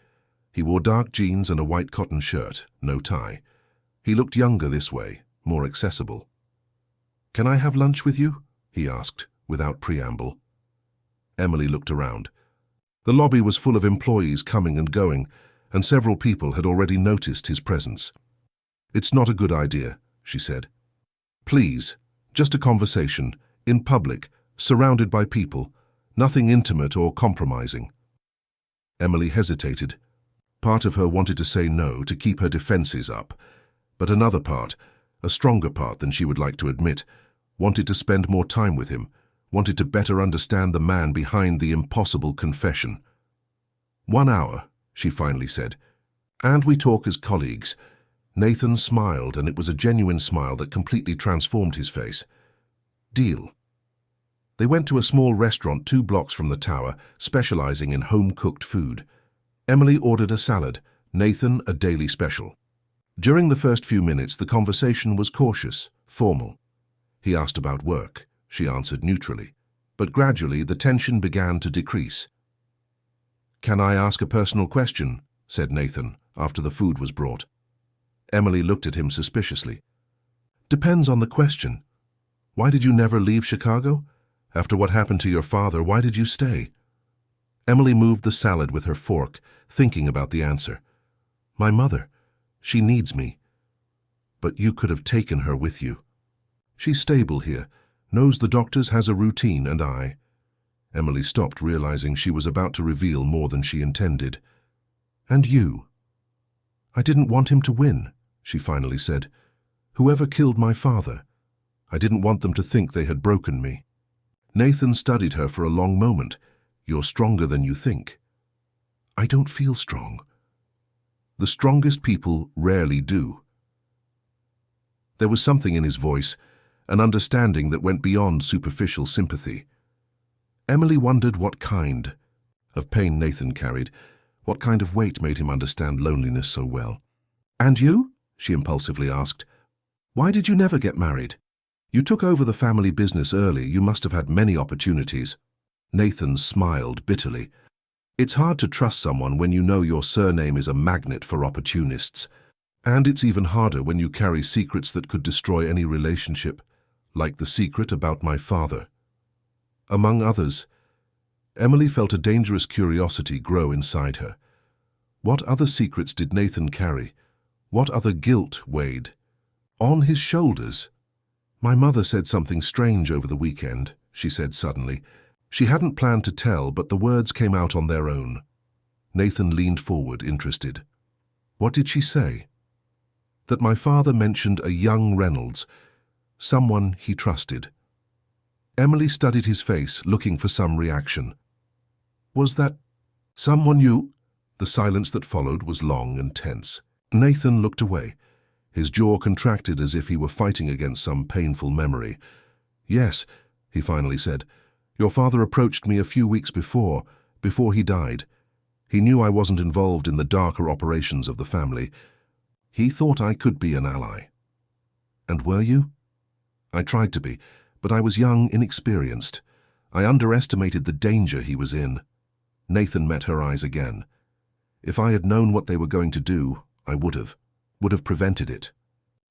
He wore dark jeans and a white cotton shirt, no tie. He looked younger this way, more accessible. "Can I have lunch with you?" he asked, without preamble. Emily looked around. The lobby was full of employees coming and going, and several people had already noticed his presence. "It's not a good idea," she said. "Please, just a conversation, in public, surrounded by people, nothing intimate or compromising." Emily hesitated. Part of her wanted to say no, to keep her defenses up, but another part, a stronger part than she would like to admit, wanted to spend more time with him, wanted to better understand the man behind the impossible confession. "1 hour," she finally said, "and we talk as colleagues." Nathan smiled, and it was a genuine smile that completely transformed his face. "Deal." They went to a small restaurant 2 blocks from the tower, specializing in home-cooked food. Emily ordered a salad, Nathan a daily special. During the first few minutes, the conversation was cautious, formal. He asked about work. She answered neutrally. But gradually, the tension began to decrease. "Can I ask a personal question?" said Nathan, after the food was brought. Emily looked at him suspiciously. "Depends on the question. Why did you never leave Chicago? After what happened to your father, why did you stay?" Emily moved the salad with her fork, thinking about the answer. "My mother. She needs me. But you could have taken her with you. She's stable here, knows the doctors, has a routine, and I—" Emily stopped, realizing she was about to reveal more than she intended. "And you?" "I didn't want him to win," she finally said. "Whoever killed my father. I didn't want them to think they had broken me." Nathan studied her for a long moment. "You're stronger than you think." "I don't feel strong." "The strongest people rarely do." There was something in his voice, an understanding that went beyond superficial sympathy. Emily wondered what kind of pain Nathan carried, what kind of weight made him understand loneliness so well. "And you?" she impulsively asked. "Why did you never get married? You took over the family business early. You must have had many opportunities." Nathan smiled bitterly. "It's hard to trust someone when you know your surname is a magnet for opportunists. And it's even harder when you carry secrets that could destroy any relationship, like the secret about my father." Among others, Emily felt a dangerous curiosity grow inside her. What other secrets did Nathan carry? What other guilt weighed on his shoulders? "My mother said something strange over the weekend," she said suddenly. She hadn't planned to tell, but the words came out on their own. Nathan leaned forward, interested. "What did she say?" "That my father mentioned a young Reynolds, someone he trusted." Emily studied his face, looking for some reaction. "Was that someone you—" The silence that followed was long and tense. Nathan looked away. His jaw contracted as if he were fighting against some painful memory. "Yes," he finally said. "Your father approached me a few weeks before he died. He knew I wasn't involved in the darker operations of the family. He thought I could be an ally." "And were you?" "I tried to be, but I was young, inexperienced. I underestimated the danger he was in." Nathan met her eyes again. "If I had known what they were going to do, I would have prevented it."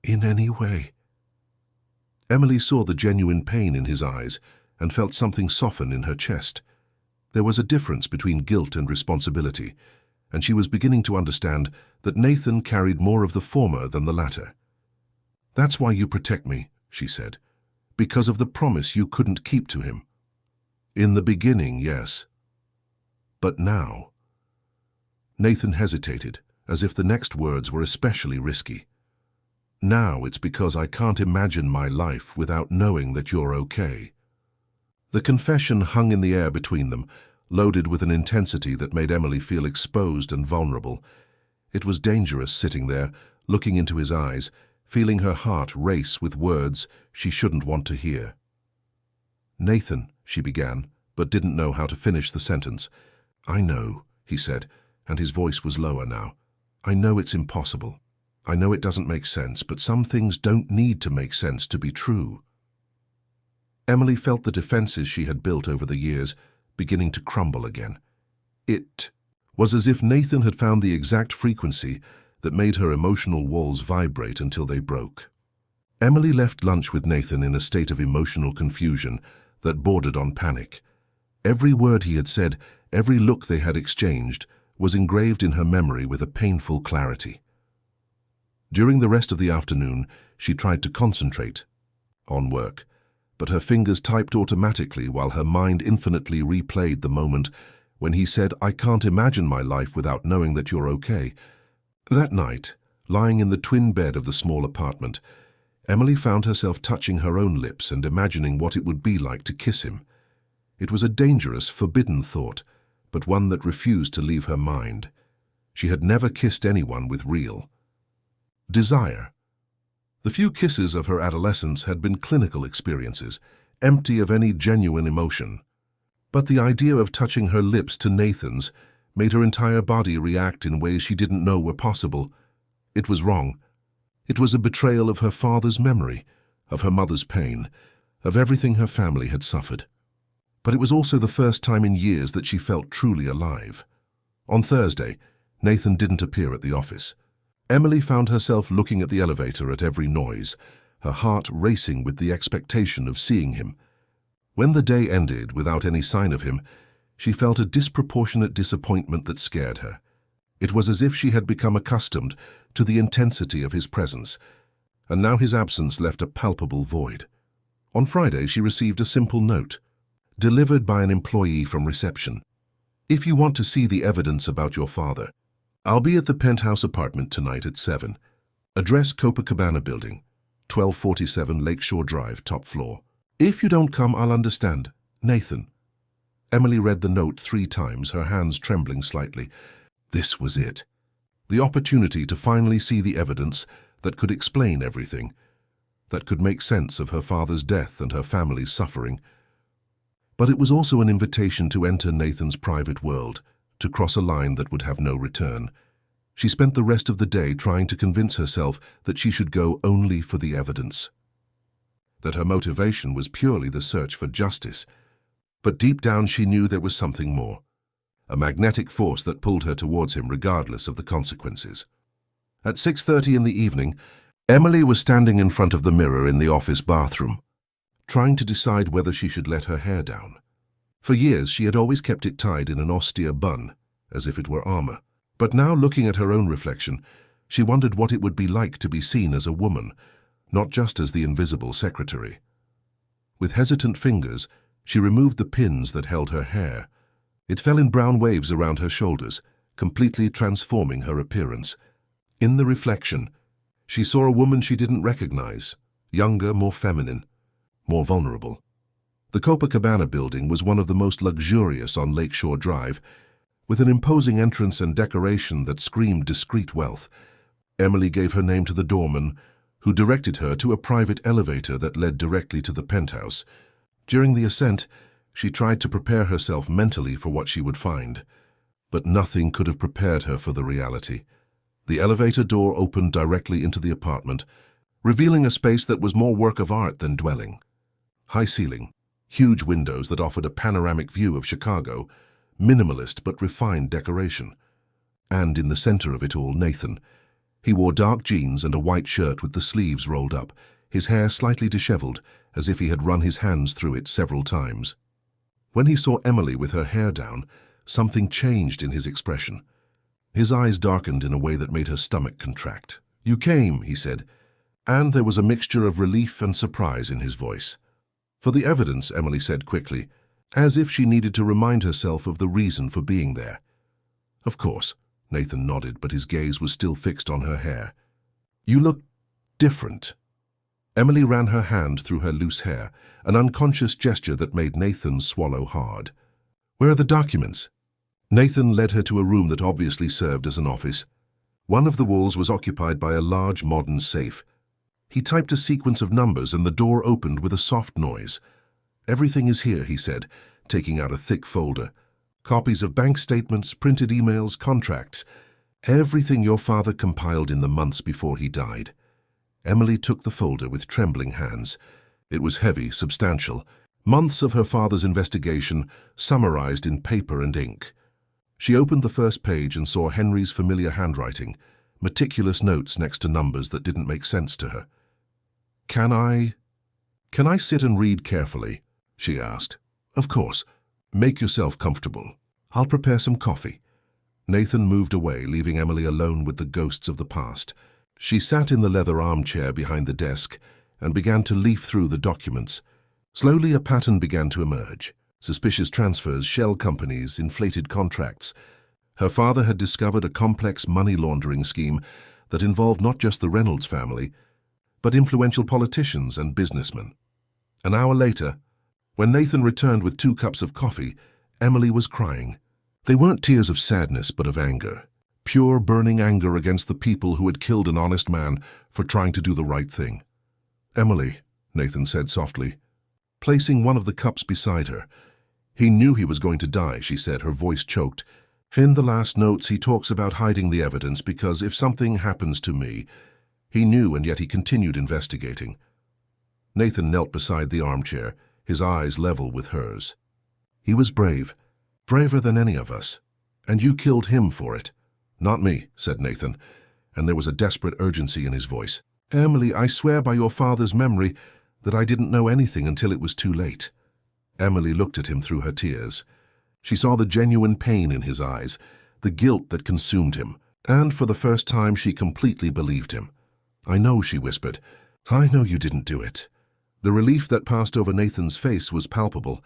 "In any way?" Emily saw the genuine pain in his eyes and felt something soften in her chest. There was a difference between guilt and responsibility, and she was beginning to understand that Nathan carried more of the former than the latter. "That's why you protect me," she said. "Because of the promise you couldn't keep to him." "In the beginning, yes. But now—" Nathan hesitated, as if the next words were especially risky. "Now it's because I can't imagine my life without knowing that you're okay." The confession hung in the air between them, loaded with an intensity that made Emily feel exposed and vulnerable. It was dangerous sitting there, looking into his eyes, feeling her heart race with words she shouldn't want to hear. "Nathan," she began, but didn't know how to finish the sentence. "I know," he said, and his voice was lower now. "I know it's impossible. I know it doesn't make sense, but some things don't need to make sense to be true." Emily felt the defenses she had built over the years beginning to crumble again. It was as if Nathan had found the exact frequency that made her emotional walls vibrate until they broke. Emily left lunch with Nathan in a state of emotional confusion that bordered on panic. Every word he had said, every look they had exchanged, was engraved in her memory with a painful clarity. During the rest of the afternoon, she tried to concentrate on work, but her fingers typed automatically while her mind infinitely replayed the moment when he said, "I can't imagine my life without knowing that you're okay." That night, lying in the twin bed of the small apartment, Emily found herself touching her own lips and imagining what it would be like to kiss him. It was a dangerous, forbidden thought, but one that refused to leave her mind. She had never kissed anyone with real desire. The few kisses of her adolescence had been clinical experiences, empty of any genuine emotion. But the idea of touching her lips to Nathan's made her entire body react in ways she didn't know were possible. It was wrong. It was a betrayal of her father's memory, of her mother's pain, of everything her family had suffered. But it was also the first time in years that she felt truly alive. On Thursday, Nathan didn't appear at the office. Emily found herself looking at the elevator at every noise, her heart racing with the expectation of seeing him. When the day ended without any sign of him, she felt a disproportionate disappointment that scared her. It was as if she had become accustomed to the intensity of his presence, and now his absence left a palpable void. On Friday, she received a simple note, delivered by an employee from reception. "If you want to see the evidence about your father, I'll be at the penthouse apartment tonight at 7. Address Copacabana Building, 1247 Lakeshore Drive, top floor. If you don't come, I'll understand. Nathan." Emily read the note 3 times, her hands trembling slightly. This was it. The opportunity to finally see the evidence that could explain everything, that could make sense of her father's death and her family's suffering. But it was also an invitation to enter Nathan's private world, to cross a line that would have no return. She spent the rest of the day trying to convince herself that she should go only for the evidence, that her motivation was purely the search for justice. But deep down she knew there was something more, a magnetic force that pulled her towards him regardless of the consequences. At 6:30 in the evening, Emily was standing in front of the mirror in the office bathroom, trying to decide whether she should let her hair down. For years, she had always kept it tied in an austere bun, as if it were armor. But now, looking at her own reflection, she wondered what it would be like to be seen as a woman, not just as the invisible secretary. With hesitant fingers, she removed the pins that held her hair. It fell in brown waves around her shoulders, completely transforming her appearance. In the reflection, she saw a woman she didn't recognize, younger, more feminine, more vulnerable. The Copacabana building was one of the most luxurious on Lakeshore Drive, with an imposing entrance and decoration that screamed discreet wealth. Emily gave her name to the doorman, who directed her to a private elevator that led directly to the penthouse. During the ascent, she tried to prepare herself mentally for what she would find, but nothing could have prepared her for the reality. The elevator door opened directly into the apartment, revealing a space that was more work of art than dwelling. High ceiling, huge windows that offered a panoramic view of Chicago, minimalist but refined decoration. And in the center of it all, Nathan. He wore dark jeans and a white shirt with the sleeves rolled up, his hair slightly disheveled, as if he had run his hands through it several times. When he saw Emily with her hair down, something changed in his expression. His eyes darkened in a way that made her stomach contract. "You came," he said, and there was a mixture of relief and surprise in his voice. "For the evidence," Emily said quickly, as if she needed to remind herself of the reason for being there. "Of course," Nathan nodded, but his gaze was still fixed on her hair. "You look different." Emily ran her hand through her loose hair, an unconscious gesture that made Nathan swallow hard. "Where are the documents?" Nathan led her to a room that obviously served as an office. One of the walls was occupied by a large modern safe. He typed a sequence of numbers and the door opened with a soft noise. Everything is here, he said, taking out a thick folder. Copies of bank statements, printed emails, contracts. Everything your father compiled in the months before he died. Emily took the folder with trembling hands. It was heavy, substantial. Months of her father's investigation summarized in paper and ink. She opened the first page and saw Henry's familiar handwriting, meticulous notes next to numbers that didn't make sense to her. Can I sit and read carefully?" she asked. "Of course. Make yourself comfortable. I'll prepare some coffee." Nathan moved away, leaving Emily alone with the ghosts of the past. She sat in the leather armchair behind the desk and began to leaf through the documents. Slowly, a pattern began to emerge. Suspicious transfers, shell companies, inflated contracts. Her father had discovered a complex money laundering scheme that involved not just the Reynolds family, but influential politicians and businessmen. An hour later, when Nathan returned with 2 cups of coffee, Emily was crying. They weren't tears of sadness, but of anger. Pure, burning anger against the people who had killed an honest man for trying to do the right thing. "Emily," Nathan said softly, placing one of the cups beside her. "He knew he was going to die," she said, her voice choked. "In the last notes, he talks about hiding the evidence because if something happens to me..." He knew, and yet he continued investigating. Nathan knelt beside the armchair, his eyes level with hers. "He was brave, braver than any of us. And you killed him for it." "Not me," said Nathan, and there was a desperate urgency in his voice. "Emily, I swear by your father's memory that I didn't know anything until it was too late." Emily looked at him through her tears. She saw the genuine pain in his eyes, the guilt that consumed him, and for the first time she completely believed him. "I know," she whispered. "I know you didn't do it." The relief that passed over Nathan's face was palpable.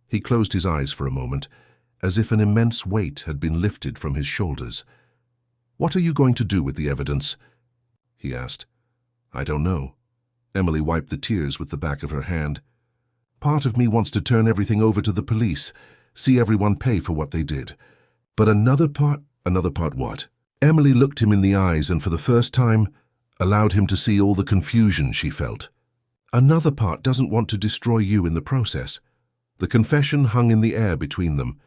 He closed his eyes for a moment, as if an immense weight had been lifted from his shoulders. "What are you going to do with the evidence?" he asked. "I don't know." Emily wiped the tears with the back of her hand. "Part of me wants to turn everything over to the police, see everyone pay for what they did. But another part what?" Emily looked him in the eyes and for the first time allowed him to see all the confusion she felt. "Another part doesn't want to destroy you in the process." The confession hung in the air between them.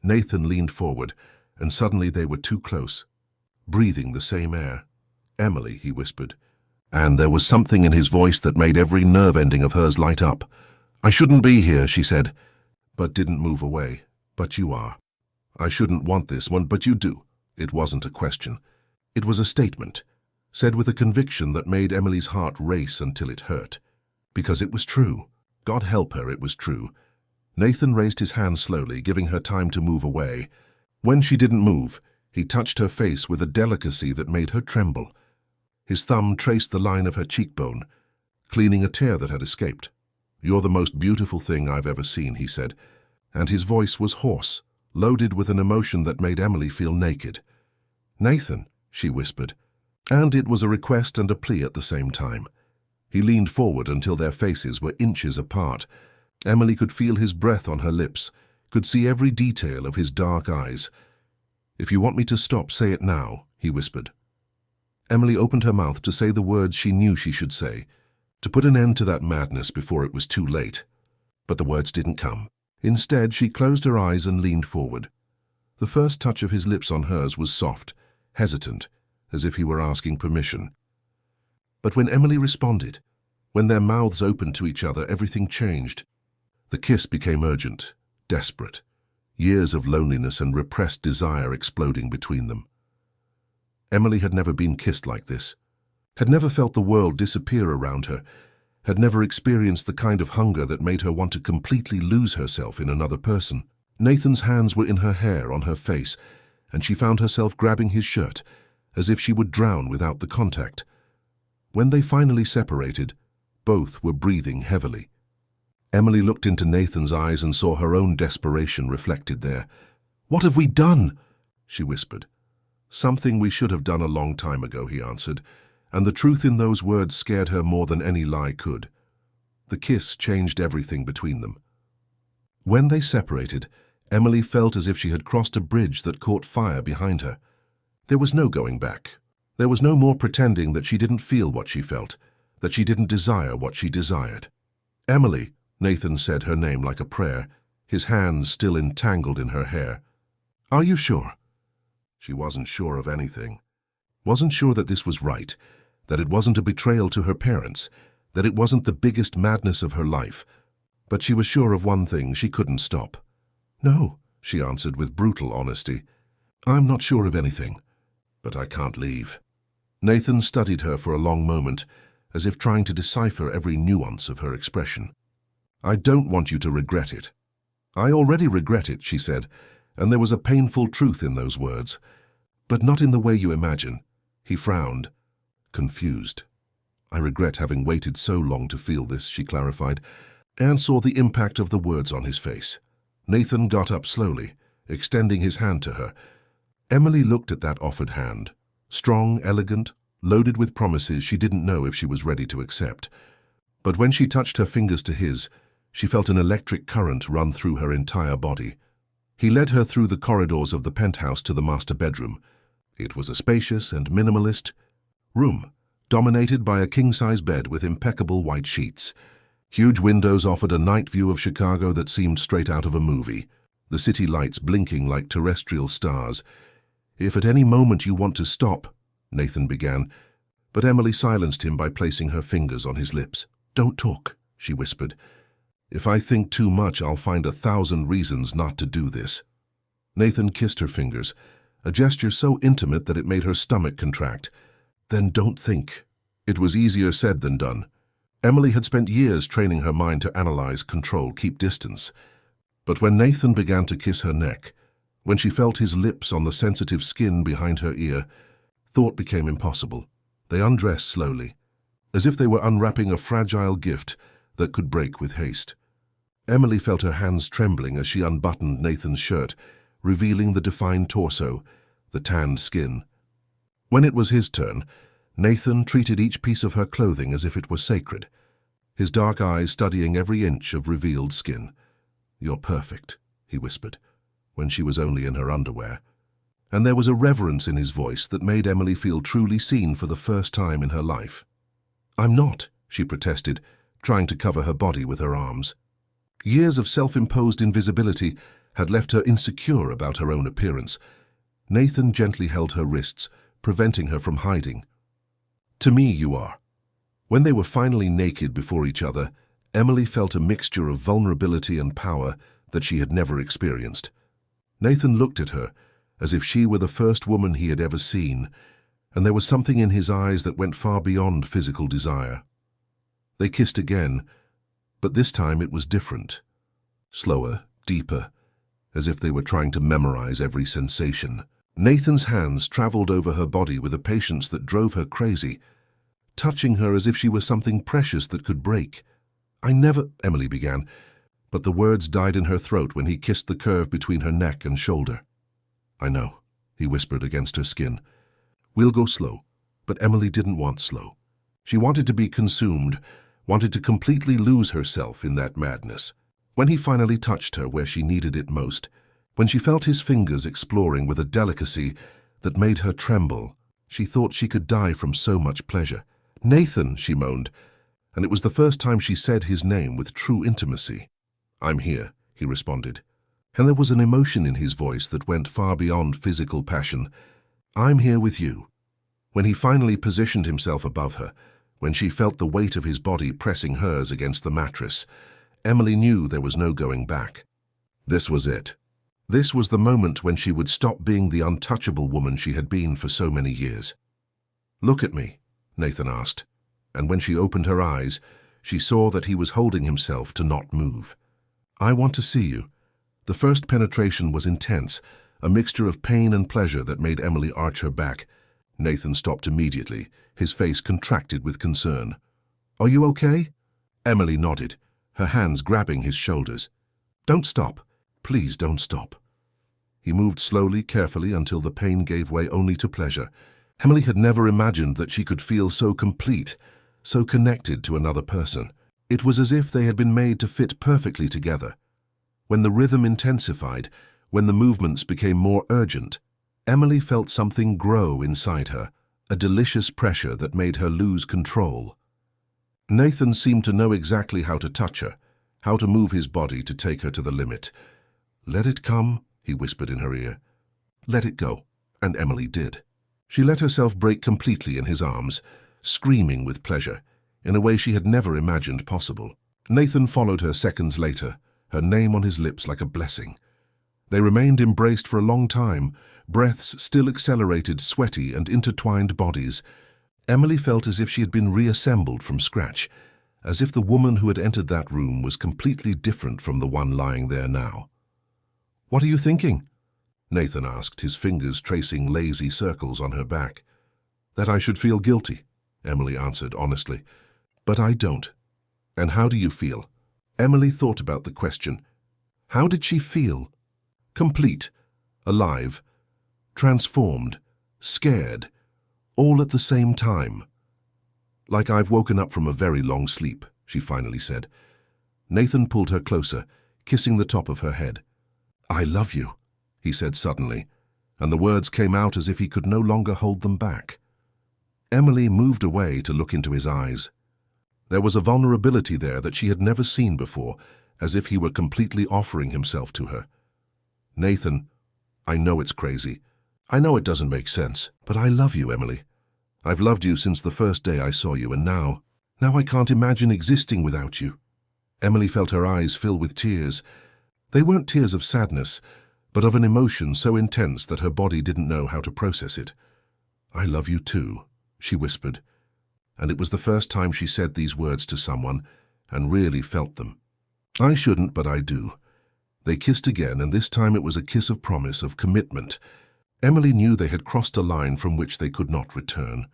Nathan leaned forward, and suddenly they were too close, breathing the same air. "Emily," he whispered, and there was something in his voice that made every nerve ending of hers light up. "I shouldn't be here," she said, but didn't move away. "But you are. I shouldn't want this one, but you do." It wasn't a question. It was a statement, said with a conviction that made Emily's heart race until it hurt. Because it was true. God help her, it was true. Nathan raised his hand slowly, giving her time to move away. When she didn't move, he touched her face with a delicacy that made her tremble. His thumb traced the line of her cheekbone, cleaning a tear that had escaped. "You're the most beautiful thing I've ever seen," he said, and his voice was hoarse, loaded with an emotion that made Emily feel naked. "Nathan," she whispered, and it was a request and a plea at the same time. He leaned forward until their faces were inches apart. Emily could feel his breath on her lips, could see every detail of his dark eyes. "If you want me to stop, say it now," he whispered. Emily opened her mouth to say the words she knew she should say, to put an end to that madness before it was too late. But the words didn't come. Instead, she closed her eyes and leaned forward. The first touch of his lips on hers was soft, hesitant, as if he were asking permission. But when Emily responded, when their mouths opened to each other, everything changed. The kiss became urgent, desperate, years of loneliness and repressed desire exploding between them. Emily had never been kissed like this, had never felt the world disappear around her, had never experienced the kind of hunger that made her want to completely lose herself in another person. Nathan's hands were in her hair, on her face, and she found herself grabbing his shirt, as if she would drown without the contact. When they finally separated, both were breathing heavily. Emily looked into Nathan's eyes and saw her own desperation reflected there. "What have we done?" she whispered. "Something we should have done a long time ago," he answered, and the truth in those words scared her more than any lie could. The kiss changed everything between them. When they separated, Emily felt as if she had crossed a bridge that caught fire behind her. There was no going back. There was no more pretending that she didn't feel what she felt, that she didn't desire what she desired. "Emily," Nathan said her name like a prayer, his hands still entangled in her hair. "Are you sure?" She wasn't sure of anything. Wasn't sure that this was right, that it wasn't a betrayal to her parents, that it wasn't the biggest madness of her life. But she was sure of one thing: she couldn't stop. "No," she answered with brutal honesty. "I'm not sure of anything, but I can't leave." Nathan studied her for a long moment, as if trying to decipher every nuance of her expression. "I don't want you to regret it." "I already regret it," she said, and there was a painful truth in those words. "But not in the way you imagine." He frowned, confused. "I regret having waited so long to feel this," she clarified, and saw the impact of the words on his face. Nathan got up slowly, extending his hand to her. Emily looked at that offered hand. Strong, elegant, loaded with promises she didn't know if she was ready to accept. But when she touched her fingers to his, she felt an electric current run through her entire body. He led her through the corridors of the penthouse to the master bedroom. It was a spacious and minimalist room, dominated by a king-size bed with impeccable white sheets. Huge windows offered a night view of Chicago that seemed straight out of a movie, the city lights blinking like terrestrial stars. "If at any moment you want to stop," Nathan began, but Emily silenced him by placing her fingers on his lips. "Don't talk," she whispered. "If I think too much, I'll find 1,000 reasons not to do this." Nathan kissed her fingers, a gesture so intimate that it made her stomach contract. "Then don't think." It was easier said than done. Emily had spent years training her mind to analyze, control, keep distance. But when Nathan began to kiss her neck, when she felt his lips on the sensitive skin behind her ear, thought became impossible. They undressed slowly, as if they were unwrapping a fragile gift that could break with haste. Emily felt her hands trembling as she unbuttoned Nathan's shirt, revealing the defined torso, the tanned skin. When it was his turn, Nathan treated each piece of her clothing as if it were sacred, his dark eyes studying every inch of revealed skin. "You're perfect," he whispered, when she was only in her underwear. And there was a reverence in his voice that made Emily feel truly seen for the first time in her life. "I'm not," she protested, trying to cover her body with her arms. Years of self-imposed invisibility had left her insecure about her own appearance. Nathan gently held her wrists, preventing her from hiding. "To me, you are." When they were finally naked before each other, Emily felt a mixture of vulnerability and power that she had never experienced. Nathan looked at her as if she were the first woman he had ever seen, and there was something in his eyes that went far beyond physical desire. They kissed again, but this time it was different. Slower, deeper, as if they were trying to memorize every sensation. Nathan's hands traveled over her body with a patience that drove her crazy, touching her as if she were something precious that could break. "I never," Emily began, but the words died in her throat when he kissed the curve between her neck and shoulder. "I know," he whispered against her skin. "We'll go slow." But Emily didn't want slow. She wanted to be consumed, wanted to completely lose herself in that madness. When he finally touched her where she needed it most, when she felt his fingers exploring with a delicacy that made her tremble, she thought she could die from so much pleasure. "Nathan," she moaned, and it was the first time she said his name with true intimacy. "I'm here," he responded, and there was an emotion in his voice that went far beyond physical passion. "I'm here with you." When he finally positioned himself above her, when she felt the weight of his body pressing hers against the mattress, Emily knew there was no going back. This was it. This was the moment when she would stop being the untouchable woman she had been for so many years. "Look at me," Nathan asked, and when she opened her eyes, she saw that he was holding himself to not move. "I want to see you." The first penetration was intense, a mixture of pain and pleasure that made Emily arch her back. Nathan stopped immediately, his face contracted with concern. "Are you okay?" Emily nodded, her hands grabbing his shoulders. "Don't stop. Please don't stop." He moved slowly, carefully, until the pain gave way only to pleasure. Emily had never imagined that she could feel so complete, so connected to another person. It was as if they had been made to fit perfectly together. When the rhythm intensified, when the movements became more urgent, Emily felt something grow inside her, a delicious pressure that made her lose control. Nathan seemed to know exactly how to touch her, how to move his body to take her to the limit. "Let it come," he whispered in her ear. "Let it go," and Emily did. She let herself break completely in his arms, screaming with pleasure, in a way she had never imagined possible. Nathan followed her seconds later, her name on his lips like a blessing. They remained embraced for a long time, breaths still accelerated, sweaty and intertwined bodies. Emily felt as if she had been reassembled from scratch, as if the woman who had entered that room was completely different from the one lying there now. "What are you thinking?" Nathan asked, his fingers tracing lazy circles on her back. "That I should feel guilty," Emily answered honestly. "But I don't." "And how do you feel?" Emily thought about the question. How did she feel? Complete, alive, transformed, scared, all at the same time. "Like I've woken up from a very long sleep," she finally said. Nathan pulled her closer, kissing the top of her head. "I love you," he said suddenly, and the words came out as if he could no longer hold them back. Emily moved away to look into his eyes. There was a vulnerability there that she had never seen before, as if he were completely offering himself to her. "Nathan, I know it's crazy. I know it doesn't make sense, but I love you, Emily. I've loved you since the first day I saw you, and now I can't imagine existing without you." Emily felt her eyes fill with tears. They weren't tears of sadness, but of an emotion so intense that her body didn't know how to process it. "I love you too," she whispered, and it was the first time she said these words to someone and really felt them. "I shouldn't, but I do." They kissed again, and this time it was a kiss of promise, of commitment. Emily knew they had crossed a line from which they could not return.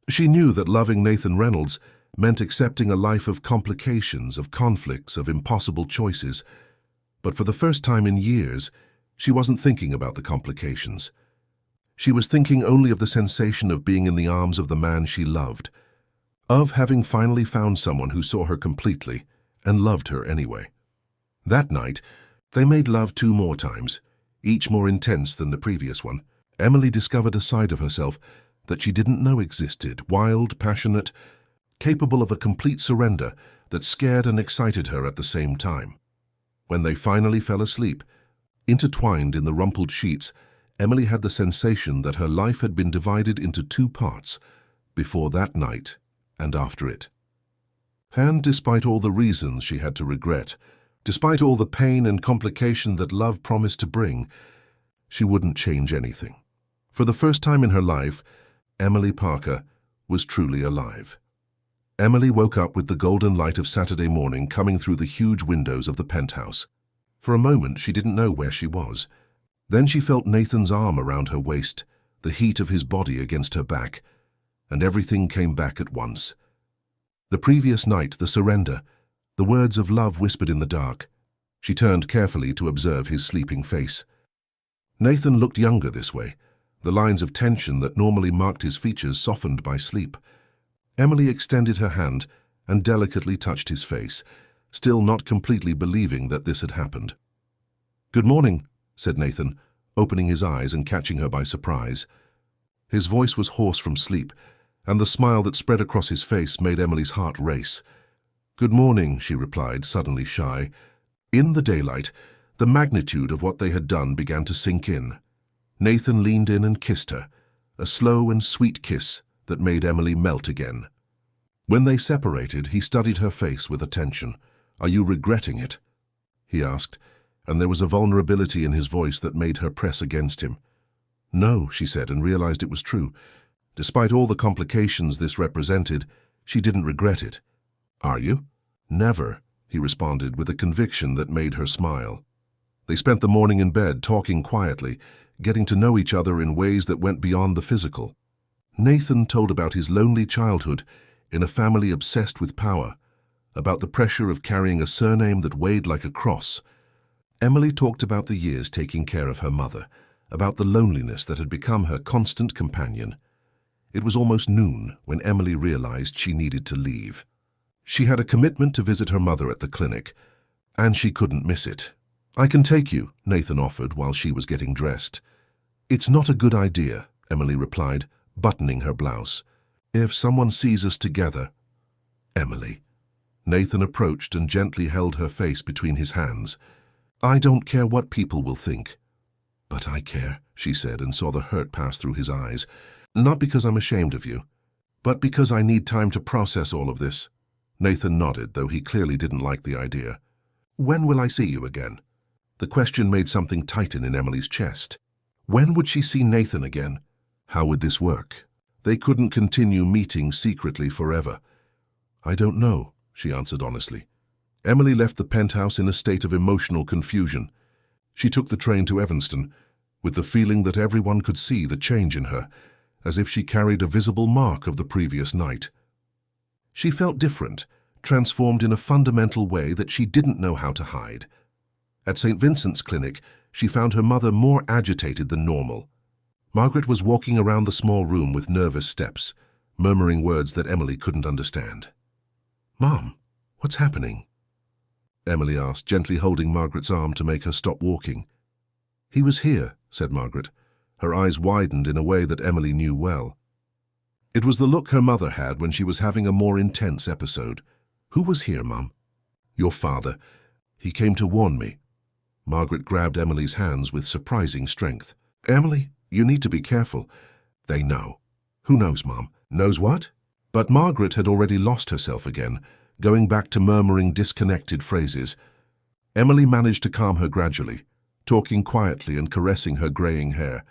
She knew that loving Nathan Reynolds meant accepting a life of complications, of conflicts, of impossible choices. But for the first time in years, she wasn't thinking about the complications. She was thinking only of the sensation of being in the arms of the man she loved, of having finally found someone who saw her completely and loved her anyway. That night, they made love 2 more times, each more intense than the previous one. Emily discovered a side of herself that she didn't know existed, wild, passionate, capable of a complete surrender that scared and excited her at the same time. When they finally fell asleep, intertwined in the rumpled sheets, Emily had the sensation that her life had been divided into 2 parts, before that night and after it. And despite all the reasons she had to regret, despite all the pain and complication that love promised to bring, she wouldn't change anything. For the first time in her life, Emily Parker was truly alive. Emily woke up with the golden light of Saturday morning coming through the huge windows of the penthouse. For a moment, she didn't know where she was. Then she felt Nathan's arm around her waist, the heat of his body against her back, and everything came back at once. The previous night, the surrender, the words of love whispered in the dark. She turned carefully to observe his sleeping face. Nathan looked younger this way, the lines of tension that normally marked his features softened by sleep. Emily extended her hand and delicately touched his face, still not completely believing that this had happened. "Good morning," said Nathan, opening his eyes and catching her by surprise. His voice was hoarse from sleep, and the smile that spread across his face made Emily's heart race. "Good morning," she replied, suddenly shy. In the daylight, the magnitude of what they had done began to sink in. Nathan leaned in and kissed her, a slow and sweet kiss that made Emily melt again. When they separated, he studied her face with attention. "Are you regretting it?" he asked, and there was a vulnerability in his voice that made her press against him. "No," she said, and realized it was true. Despite all the complications this represented, she didn't regret it. "Are you?" "Never," he responded with a conviction that made her smile. They spent the morning in bed, talking quietly, getting to know each other in ways that went beyond the physical. Nathan told about his lonely childhood in a family obsessed with power, about the pressure of carrying a surname that weighed like a cross. Emily talked about the years taking care of her mother, about the loneliness that had become her constant companion. It was almost noon when Emily realized she needed to leave. She had a commitment to visit her mother at the clinic, and she couldn't miss it. "I can take you," Nathan offered while she was getting dressed. "It's not a good idea," Emily replied, buttoning her blouse. "If someone sees us together." "Emily." Nathan approached and gently held her face between his hands. "I don't care what people will think." "But I care," she said, and saw the hurt pass through his eyes. "Not because I'm ashamed of you, but because I need time to process all of this." Nathan nodded, though he clearly didn't like the idea. "When will I see you again?" The question made something tighten in Emily's chest. When would she see Nathan again? How would this work? They couldn't continue meeting secretly forever. "I don't know," she answered honestly. Emily left the penthouse in a state of emotional confusion. She took the train to Evanston, with the feeling that everyone could see the change in her, as if she carried a visible mark of the previous night. She felt different, transformed in a fundamental way that she didn't know how to hide. At St. Vincent's Clinic, she found her mother more agitated than normal. Margaret was walking around the small room with nervous steps, murmuring words that Emily couldn't understand. "Mom, what's happening?" Emily asked, gently holding Margaret's arm to make her stop walking. "He was here," said Margaret. Her eyes widened in a way that Emily knew well. It was the look her mother had when she was having a more intense episode. "Who was here, Mum?" "Your father. He came to warn me." Margaret grabbed Emily's hands with surprising strength. "Emily, you need to be careful. They know." "Who knows, Mom?" "Knows what?" But Margaret had already lost herself again, going back to murmuring disconnected phrases. Emily managed to calm her gradually, talking quietly and caressing her graying hair.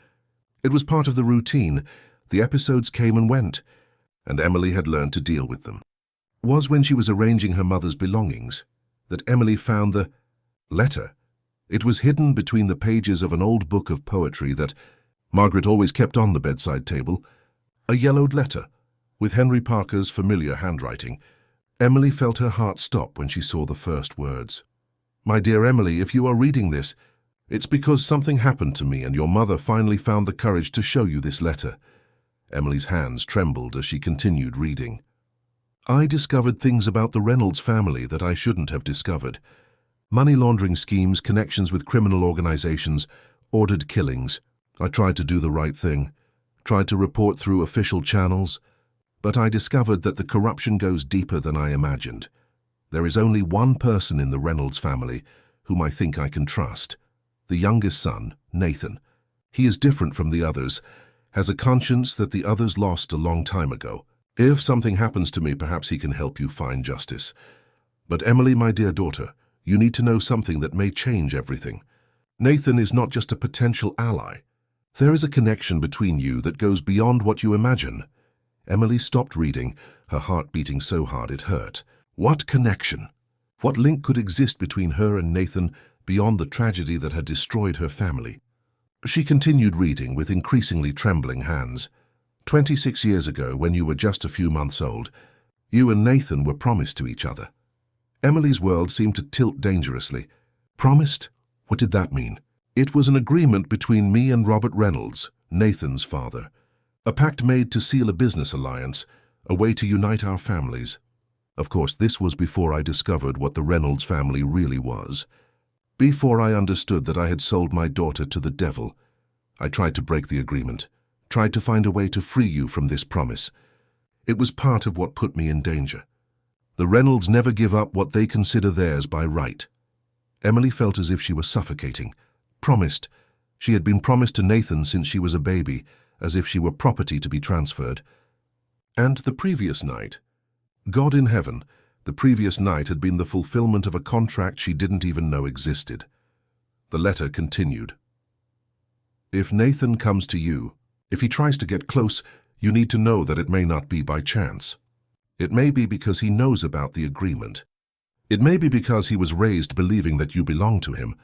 It was part of the routine. The episodes came and went, and Emily had learned to deal with them. It was when she was arranging her mother's belongings that Emily found the letter. It was hidden between the pages of an old book of poetry that Margaret always kept on the bedside table, a yellowed letter with Henry Parker's familiar handwriting. Emily felt her heart stop when she saw the first words. "My dear Emily, if you are reading this, it's because something happened to me and your mother finally found the courage to show you this letter." Emily's hands trembled as she continued reading. "I discovered things about the Reynolds family that I shouldn't have discovered. Money laundering schemes, connections with criminal organizations, ordered killings. I tried to do the right thing, tried to report through official channels, but I discovered that the corruption goes deeper than I imagined. There is only one person in the Reynolds family whom I think I can trust. The youngest son, Nathan. He is different from the others, has a conscience that the others lost a long time ago. If something happens to me, perhaps he can help you find justice. But Emily, my dear daughter, you need to know something that may change everything. Nathan is not just a potential ally. There is a connection between you that goes beyond what you imagine." Emily stopped reading, her heart beating so hard it hurt. What connection? What link could exist between her and Nathan beyond the tragedy that had destroyed her family? She continued reading with increasingly trembling hands. 26 years ago, when you were just a few months old, you and Nathan were promised to each other. Emily's world seemed to tilt dangerously. Promised? What did that mean? It was an agreement between me and Robert Reynolds, Nathan's father. A pact made to seal a business alliance, a way to unite our families. Of course, this was before I discovered what the Reynolds family really was. Before I understood that I had sold my daughter to the devil. I tried to break the agreement, tried to find a way to free you from this promise. It was part of what put me in danger. The Reynolds never give up what they consider theirs by right. Emily felt as if she was suffocating. Promised. She had been promised to Nathan since she was a baby, as if she were property to be transferred. And the previous night, God in heaven, the previous night had been the fulfillment of a contract she didn't even know existed. The letter continued. If Nathan comes to you, if he tries to get close, you need to know that it may not be by chance. It may be because he knows about the agreement. It may be because he was raised believing that you belong to him,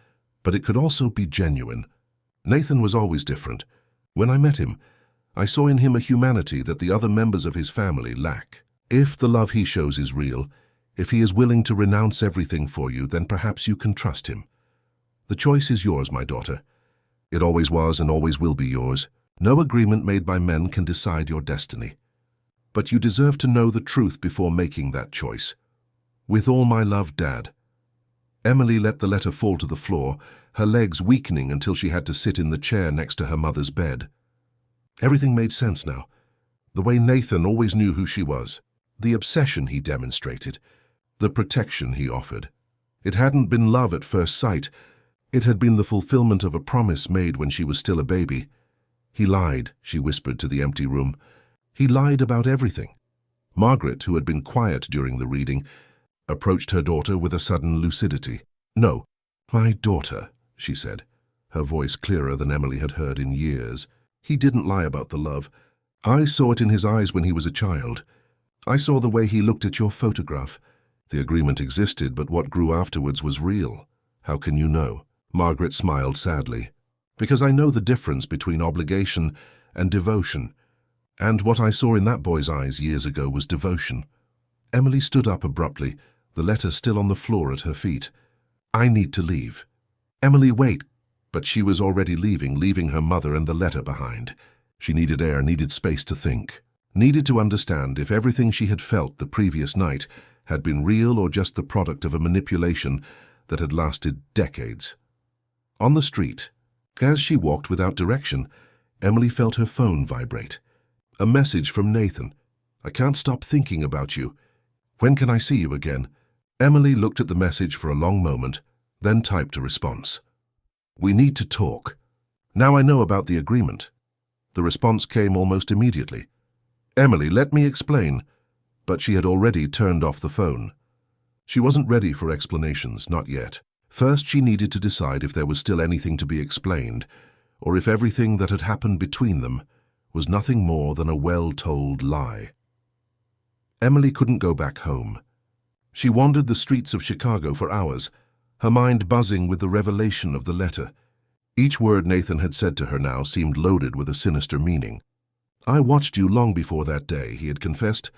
but it could also be genuine. Nathan was always different. When I met him, I saw in him a humanity that the other members of his family lack. If the love he shows is real, if he is willing to renounce everything for you, then perhaps you can trust him. The choice is yours, my daughter. It always was and always will be yours. No agreement made by men can decide your destiny. But you deserve to know the truth before making that choice. With all my love, Dad. Emily let the letter fall to the floor, her legs weakening until she had to sit in the chair next to her mother's bed. Everything made sense now. The way Nathan always knew who she was, the obsession he demonstrated, the protection he offered. It hadn't been love at first sight. It had been the fulfillment of a promise made when she was still a baby. He lied, she whispered to the empty room. He lied about everything. Margaret, who had been quiet during the reading, approached her daughter with a sudden lucidity. "No, my daughter," she said, her voice clearer than Emily had heard in years. "He didn't lie about the love. I saw it in his eyes when he was a child. I saw the way he looked at your photograph. The agreement existed, but what grew afterwards was real. How can you know?" Margaret smiled sadly. "Because I know the difference between obligation and devotion. And what I saw in that boy's eyes years ago was devotion." Emily stood up abruptly, the letter still on the floor at her feet. "I need to leave." "Emily, wait." But she was already leaving her mother and the letter behind. She needed air, needed space to think, needed to understand if everything she had felt the previous night had been real or just the product of a manipulation that had lasted decades. On the street, as she walked without direction, Emily felt her phone vibrate. A message from Nathan. "I can't stop thinking about you. When can I see you again?" Emily looked at the message for a long moment, then typed a response. "We need to talk. Now I know about the agreement." The response came almost immediately. "Emily, let me explain." But she had already turned off the phone. She wasn't ready for explanations, not yet. First, she needed to decide if there was still anything to be explained, or if everything that had happened between them was nothing more than a well-told lie. Emily couldn't go back home. She wandered the streets of Chicago for hours, her mind buzzing with the revelation of the letter. Each word Nathan had said to her now seemed loaded with a sinister meaning. "I watched you long before that day," he had confessed.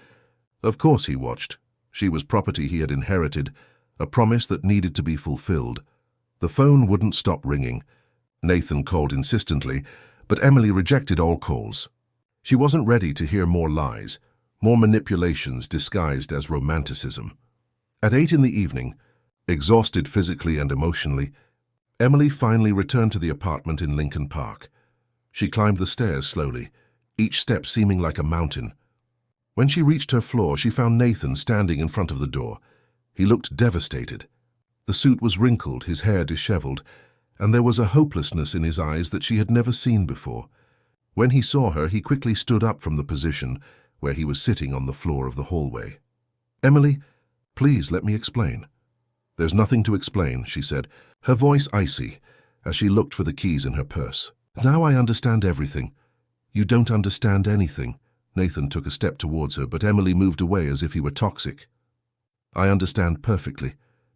Of course he watched. She was property he had inherited, a promise that needed to be fulfilled. The phone wouldn't stop ringing. Nathan called insistently, but Emily rejected all calls. She wasn't ready to hear more lies, more manipulations disguised as romanticism. At 8 in the evening, exhausted physically and emotionally, Emily finally returned to the apartment in Lincoln Park. She climbed the stairs slowly, each step seeming like a mountain. When she reached her floor, she found Nathan standing in front of the door. He looked devastated. The suit was wrinkled, his hair disheveled, and there was a hopelessness in his eyes that she had never seen before. When he saw her, he quickly stood up from the position where he was sitting on the floor of the hallway. "Emily, please let me explain." "There's nothing to explain," she said, her voice icy, as she looked for the keys in her purse. "Now I understand everything." "You don't understand anything." Nathan took a step towards her, but Emily moved away as if he were toxic. "I understand perfectly.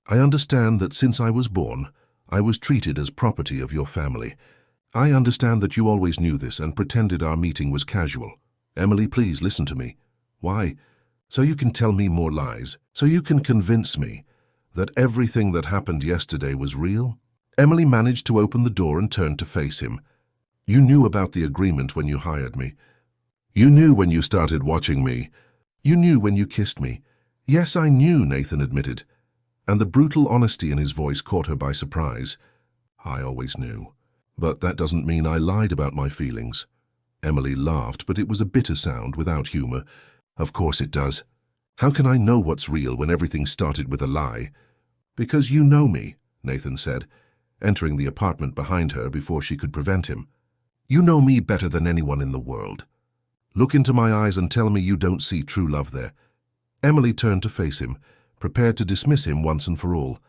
I understand that since I was born, I was treated as property of your family. I understand that you always knew this and pretended our meeting was casual. Emily, please listen to me." "Why?" "So you can tell me more lies. So you can convince me that everything that happened yesterday was real?" Emily managed to open the door and turned to face him. "You knew about the agreement when you hired me. You knew when you started watching me. You knew when you kissed me." "Yes, I knew," Nathan admitted, and the brutal honesty in his voice caught her by surprise. "I always knew. But that doesn't mean I lied about my feelings." Emily laughed, but it was a bitter sound without humor. "Of course it does. How can I know what's real when everything started with a lie?" "Because you know me," Nathan said, entering the apartment behind her before she could prevent him. "You know me better than anyone in the world. Look into my eyes and tell me you don't see true love there." Emily turned to face him, prepared to dismiss him once and for all.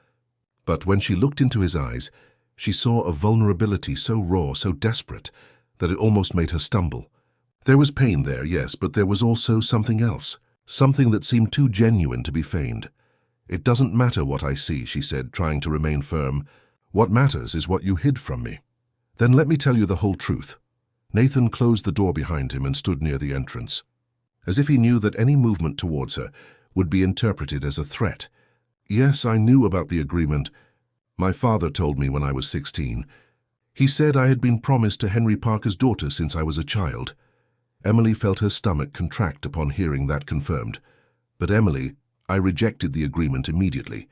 But when she looked into his eyes, she saw a vulnerability so raw, so desperate, that it almost made her stumble. There was pain there, yes, but there was also something else, something that seemed too genuine to be feigned. "It doesn't matter what I see," she said, trying to remain firm. "What matters is what you hid from me." "Then let me tell you the whole truth." Nathan closed the door behind him and stood near the entrance, as if he knew that any movement towards her would be interpreted as a threat. "Yes, I knew about the agreement. My father told me when I was 16. He said I had been promised to Henry Parker's daughter since I was a child." Emily felt her stomach contract upon hearing that confirmed. "But Emily, I rejected the agreement immediately.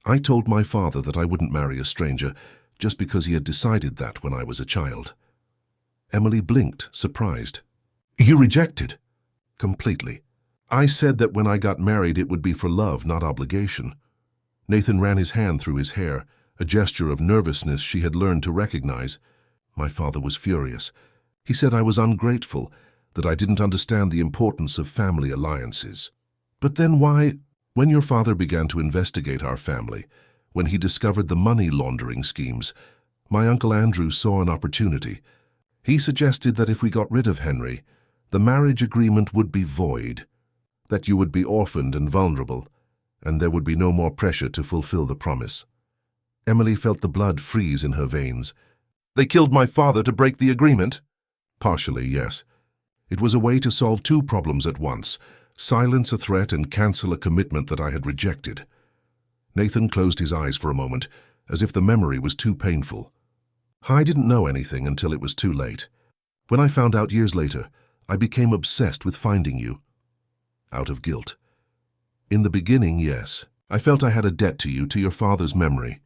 I told my father that I wouldn't marry a stranger just because he had decided that when I was a child." Emily blinked, surprised. "You rejected?" "Completely. I said that when I got married it would be for love, not obligation. Nathan ran his hand through his hair, a gesture of nervousness she had learned to recognize. My father was furious. He said I was ungrateful, that I didn't understand the importance of family alliances. But then why, when your father began to investigate our family, when he discovered the money laundering schemes, my Uncle Andrew saw an opportunity. He suggested that if we got rid of Henry, the marriage agreement would be void, that you would be orphaned and vulnerable, and there would be no more pressure to fulfill the promise. Emily felt the blood freeze in her veins. They killed my father to break the agreement? Partially, yes. It was a way to solve two problems at once, silence a threat and cancel a commitment that I had rejected. Nathan closed his eyes for a moment, as if the memory was too painful. I didn't know anything until it was too late. When I found out years later, I became obsessed with finding you. Out of guilt. In the beginning, yes. I felt I had a debt to you, to your father's memory.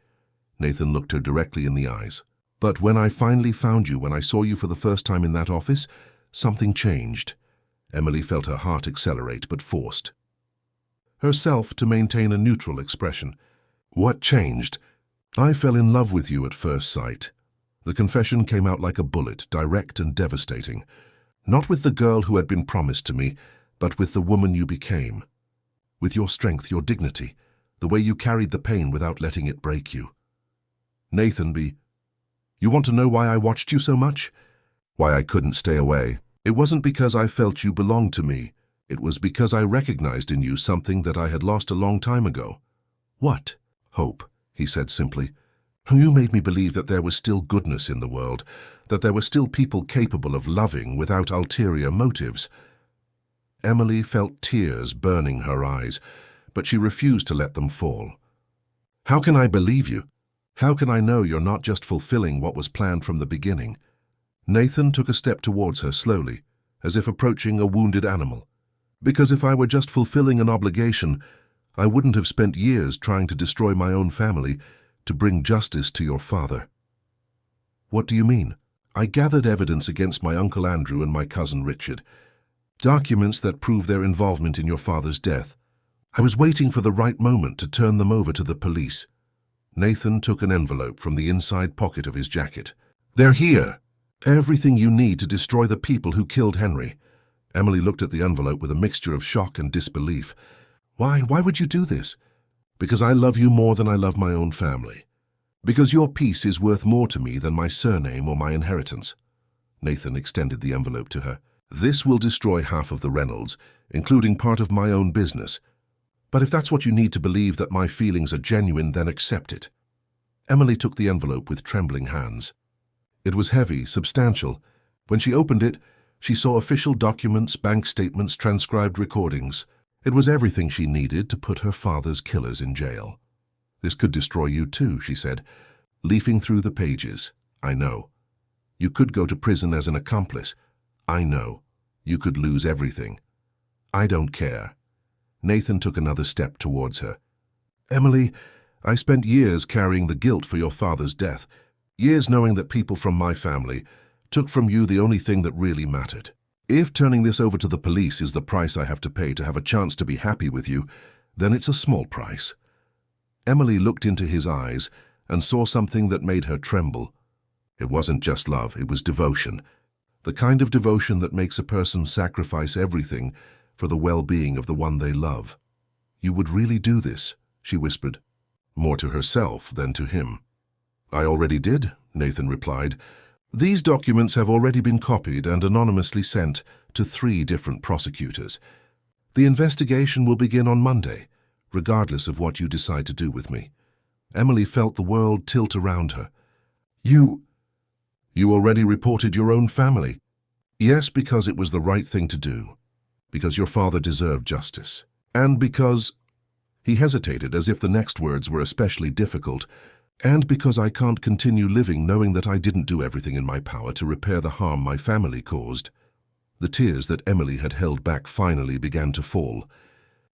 Nathan looked her directly in the eyes. But when I finally found you, when I saw you for the first time in that office, something changed. Emily felt her heart accelerate, but forced herself to maintain a neutral expression. What changed? I fell in love with you at first sight. The confession came out like a bullet, direct and devastating. Not with the girl who had been promised to me, but with the woman you became. With your strength, your dignity, the way you carried the pain without letting it break you. Nathan B., you want to know why I watched you so much? Why I couldn't stay away? It wasn't because I felt you belonged to me. It was because I recognized in you something that I had lost a long time ago. What? Hope, he said simply. You made me believe that there was still goodness in the world, that there were still people capable of loving without ulterior motives. Emily felt tears burning her eyes, but she refused to let them fall. How can I believe you? How can I know you're not just fulfilling what was planned from the beginning? Nathan took a step towards her slowly, as if approaching a wounded animal. Because if I were just fulfilling an obligation, I wouldn't have spent years trying to destroy my own family to bring justice to your father. What do you mean? I gathered evidence against my Uncle Andrew and my cousin Richard. Documents that prove their involvement in your father's death. I was waiting for the right moment to turn them over to the police. Nathan took an envelope from the inside pocket of his jacket. They're here. Everything you need to destroy the people who killed Henry. Emily looked at the envelope with a mixture of shock and disbelief. Why would you do this? Because I love you more than I love my own family. Because your peace is worth more to me than my surname or my inheritance. Nathan extended the envelope to her. This will destroy half of the Reynolds, including part of my own business. But if that's what you need to believe that my feelings are genuine, then accept it. Emily took the envelope with trembling hands. It was heavy, substantial. When she opened it, she saw official documents, bank statements, transcribed recordings. It was everything she needed to put her father's killers in jail. This could destroy you too, she said, leafing through the pages. I know. You could go to prison as an accomplice. I know. You could lose everything. I don't care. Nathan took another step towards her. Emily, I spent years carrying the guilt for your father's death, years knowing that people from my family took from you the only thing that really mattered. If turning this over to the police is the price I have to pay to have a chance to be happy with you, then it's a small price. Emily looked into his eyes and saw something that made her tremble. It wasn't just love, it was devotion. The kind of devotion that makes a person sacrifice everything for the well-being of the one they love. You would really do this, she whispered, more to herself than to him. I already did, Nathan replied. These documents have already been copied and anonymously sent to 3 different prosecutors. The investigation will begin on Monday, regardless of what you decide to do with me. Emily felt the world tilt around her. You already reported your own family? Yes, because it was the right thing to do. Because your father deserved justice. And because... He hesitated as if the next words were especially difficult. And because I can't continue living knowing that I didn't do everything in my power to repair the harm my family caused. The tears that Emily had held back finally began to fall.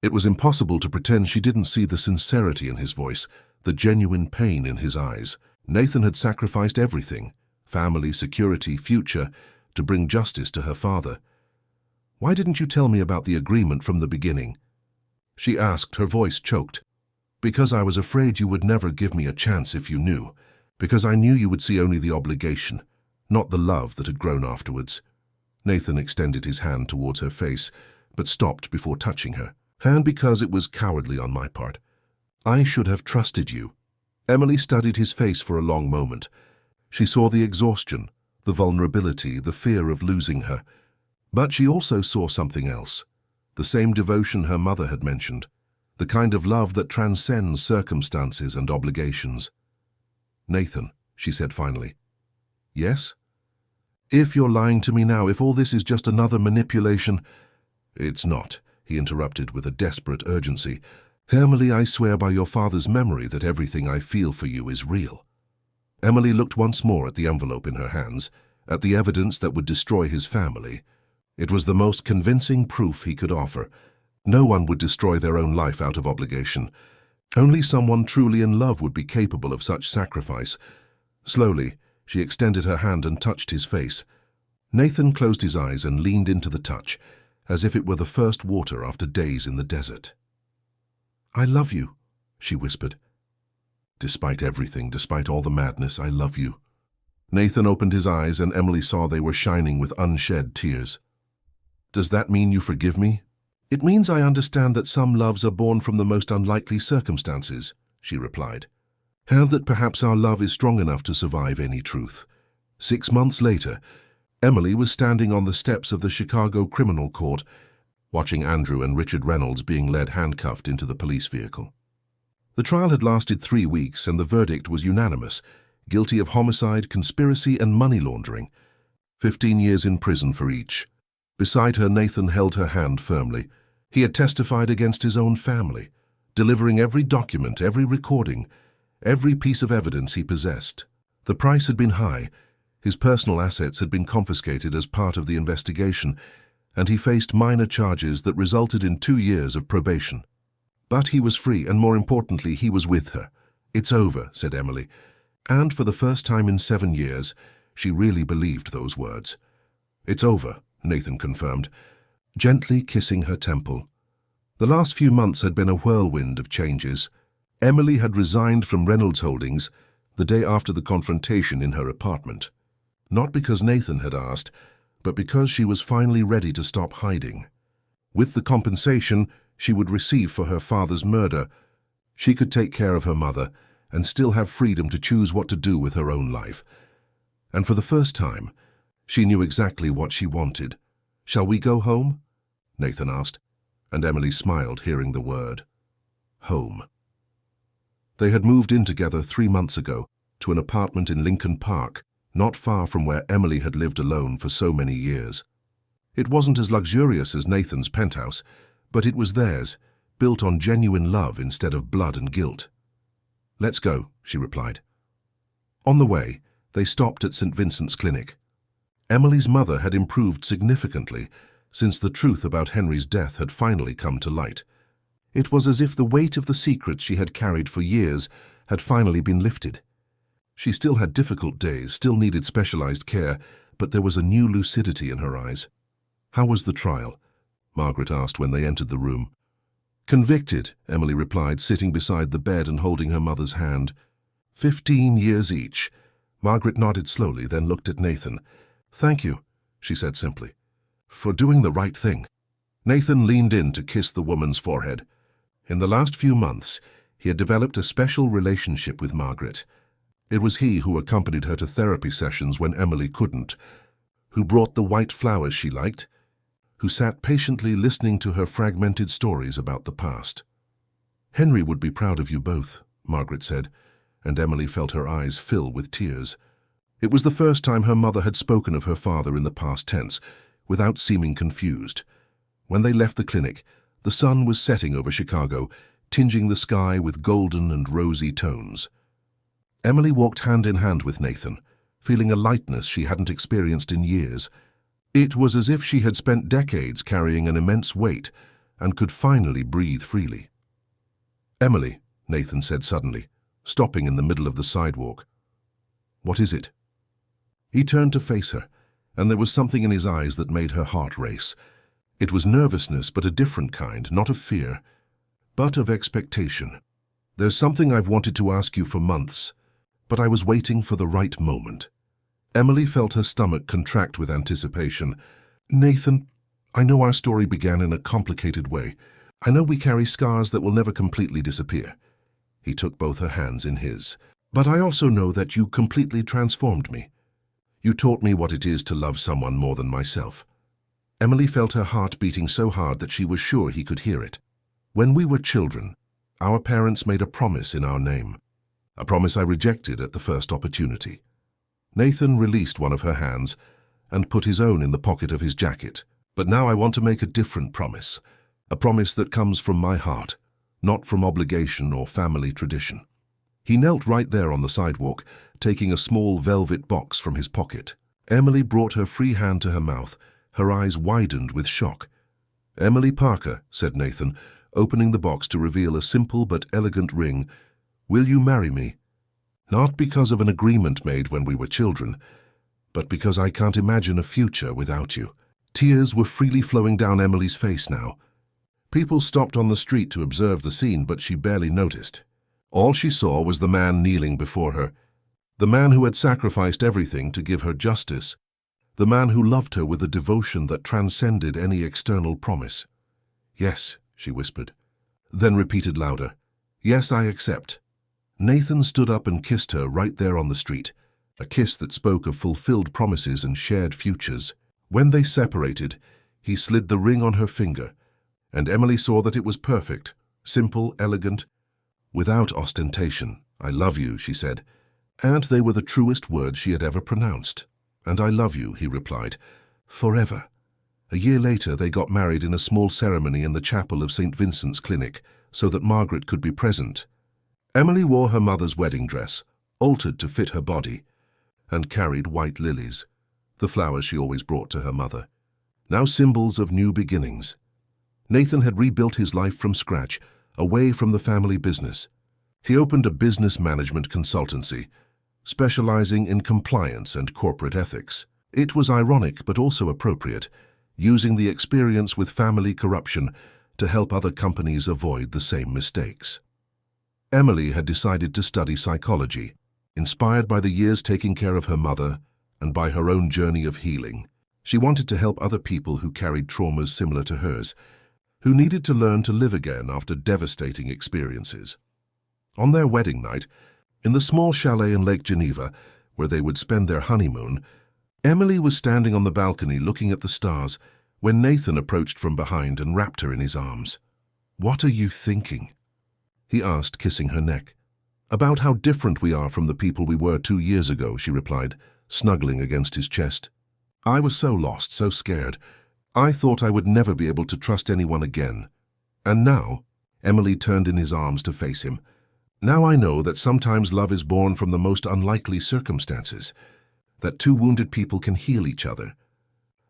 It was impossible to pretend she didn't see the sincerity in his voice, the genuine pain in his eyes. Nathan had sacrificed everything, family, security, future, to bring justice to her father. Why didn't you tell me about the agreement from the beginning?" She asked, her voice choked. "Because I was afraid you would never give me a chance if you knew. Because I knew you would see only the obligation, not the love that had grown afterwards." Nathan extended his hand towards her face, but stopped before touching her. "And because it was cowardly on my part. I should have trusted you." Emily studied his face for a long moment. She saw the exhaustion, the vulnerability, the fear of losing her. But she also saw something else. The same devotion her mother had mentioned. The kind of love that transcends circumstances and obligations. "Nathan," she said finally. "Yes?" "If you're lying to me now, if all this is just another manipulation—" "It's not," he interrupted with a desperate urgency. "Emily, I swear by your father's memory that everything I feel for you is real." Emily looked once more at the envelope in her hands, at the evidence that would destroy his family. It was the most convincing proof he could offer. No one would destroy their own life out of obligation. Only someone truly in love would be capable of such sacrifice. Slowly, she extended her hand and touched his face. Nathan closed his eyes and leaned into the touch, as if it were the first water after days in the desert. "I love you," she whispered. "Despite everything, despite all the madness, I love you." Nathan opened his eyes and Emily saw they were shining with unshed tears. "Does that mean you forgive me?" "It means I understand that some loves are born from the most unlikely circumstances," she replied, "and that perhaps our love is strong enough to survive any truth." 6 months later, Emily was standing on the steps of the Chicago Criminal Court, watching Andrew and Richard Reynolds being led handcuffed into the police vehicle. The trial had lasted 3 weeks and the verdict was unanimous: guilty of homicide, conspiracy, and money laundering. 15 years in prison for each. Beside her, Nathan held her hand firmly. He had testified against his own family, delivering every document, every recording, every piece of evidence he possessed. The price had been high. His personal assets had been confiscated as part of the investigation, and he faced minor charges that resulted in 2 years of probation. But he was free, and more importantly, he was with her. "It's over," said Emily. And for the first time in 7 years, she really believed those words. "It's over," Nathan confirmed, gently kissing her temple. The last few months had been a whirlwind of changes. Emily had resigned from Reynolds Holdings the day after the confrontation in her apartment. Not because Nathan had asked, but because she was finally ready to stop hiding. With the compensation she would receive for her father's murder, she could take care of her mother and still have freedom to choose what to do with her own life. And for the first time, she knew exactly what she wanted. "Shall we go home?" Nathan asked, and Emily smiled, hearing the word. Home. They had moved in together 3 months ago to an apartment in Lincoln Park, not far from where Emily had lived alone for so many years. It wasn't as luxurious as Nathan's penthouse, but it was theirs, built on genuine love instead of blood and guilt. "Let's go," she replied. On the way, they stopped at St. Vincent's Clinic. Emily's mother had improved significantly since the truth about Henry's death had finally come to light. It was as if the weight of the secrets she had carried for years had finally been lifted. She still had difficult days, still needed specialized care, but there was a new lucidity in her eyes. "How was the trial?" Margaret asked when they entered the room. "Convicted," Emily replied, sitting beside the bed and holding her mother's hand. 15 years each. Margaret nodded slowly, then looked at Nathan. "Thank you," she said simply, "for doing the right thing." Nathan leaned in to kiss the woman's forehead. In the last few months, he had developed a special relationship with Margaret. It was he who accompanied her to therapy sessions when Emily couldn't, who brought the white flowers she liked, who sat patiently listening to her fragmented stories about the past. "Henry would be proud of you both," Margaret said, and Emily felt her eyes fill with tears. It was the first time her mother had spoken of her father in the past tense, without seeming confused. When they left the clinic, the sun was setting over Chicago, tinging the sky with golden and rosy tones. Emily walked hand in hand with Nathan, feeling a lightness she hadn't experienced in years. It was as if she had spent decades carrying an immense weight and could finally breathe freely. "Emily," Nathan said suddenly, stopping in the middle of the sidewalk. "What is it?" He turned to face her, and there was something in his eyes that made her heart race. It was nervousness, but a different kind, not of fear, but of expectation. There's something I've wanted to ask you for months, but I was waiting for the right moment. Emily felt her stomach contract with anticipation. Nathan, I know our story began in a complicated way. I know we carry scars that will never completely disappear. He took both her hands in his. But I also know that you completely transformed me. You taught me what it is to love someone more than myself. Emily felt her heart beating so hard that she was sure he could hear it. When we were children, our parents made a promise in our name. A promise I rejected at the first opportunity. Nathan released one of her hands and put his own in the pocket of his jacket. But now I want to make a different promise. A promise that comes from my heart, not from obligation or family tradition. He knelt right there on the sidewalk, taking a small velvet box from his pocket. Emily brought her free hand to her mouth. Her eyes widened with shock. Emily Parker, said Nathan, opening the box to reveal a simple but elegant ring. Will you marry me? Not because of an agreement made when we were children, but because I can't imagine a future without you. Tears were freely flowing down Emily's face now. People stopped on the street to observe the scene, but she barely noticed. All she saw was the man kneeling before her, the man who had sacrificed everything to give her justice, the man who loved her with a devotion that transcended any external promise. Yes, she whispered, then repeated louder, yes, I accept. Nathan stood up and kissed her right there on the street, a kiss that spoke of fulfilled promises and shared futures. When they separated, he slid the ring on her finger, and Emily saw that it was perfect, simple, elegant, without ostentation. I love you, she said, and they were the truest words she had ever pronounced. And I love you, he replied, forever. A year later, they got married in a small ceremony in the chapel of St. Vincent's Clinic, so that Margaret could be present. Emily wore her mother's wedding dress, altered to fit her body, and carried white lilies, the flowers she always brought to her mother, now symbols of new beginnings. Nathan had rebuilt his life from scratch, away from the family business. He opened a business management consultancy, specializing in compliance and corporate ethics. It was ironic but also appropriate, using the experience with family corruption to help other companies avoid the same mistakes. Emily had decided to study psychology, inspired by the years taking care of her mother and by her own journey of healing. She wanted to help other people who carried traumas similar to hers, who needed to learn to live again after devastating experiences. On their wedding night, in the small chalet in Lake Geneva, where they would spend their honeymoon, Emily was standing on the balcony looking at the stars when Nathan approached from behind and wrapped her in his arms. "What are you thinking?" he asked, kissing her neck. "About how different we are from the people we were 2 years ago," she replied, snuggling against his chest. "I was so lost, so scared. I thought I would never be able to trust anyone again. And now," Emily turned in his arms to face him, "now I know that sometimes love is born from the most unlikely circumstances, that two wounded people can heal each other,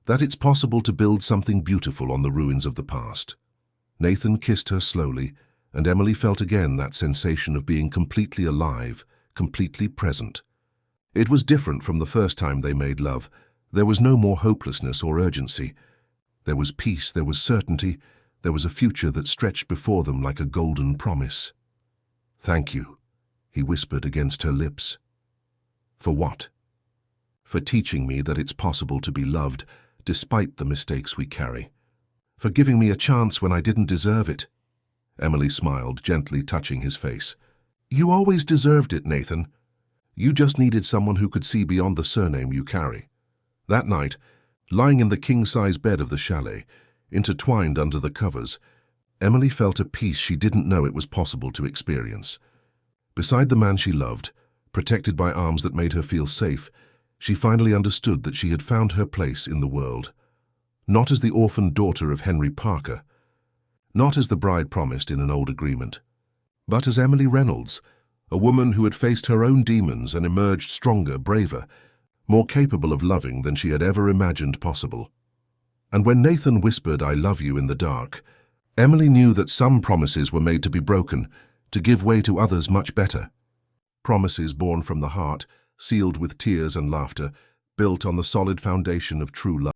that it's possible to build something beautiful on the ruins of the past." Nathan kissed her slowly, and Emily felt again that sensation of being completely alive, completely present. It was different from the first time they made love. There was no more hopelessness or urgency. There was peace, there was certainty, there was a future that stretched before them like a golden promise. "Thank you," he whispered against her lips. "For what?" "For teaching me that it's possible to be loved despite the mistakes we carry. For giving me a chance when I didn't deserve it." Emily smiled, gently touching his face. "You always deserved it, Nathan. You just needed someone who could see beyond the surname you carry." That night, lying in the king-size bed of the chalet, intertwined under the covers, Emily felt a peace she didn't know it was possible to experience. Beside the man she loved, protected by arms that made her feel safe, she finally understood that she had found her place in the world. Not as the orphaned daughter of Henry Parker, not as the bride promised in an old agreement, but as Emily Reynolds, a woman who had faced her own demons and emerged stronger, braver, more capable of loving than she had ever imagined possible. And when Nathan whispered, "I love you," in the dark, Emily knew that some promises were made to be broken, to give way to others much better. Promises born from the heart, sealed with tears and laughter, built on the solid foundation of true love.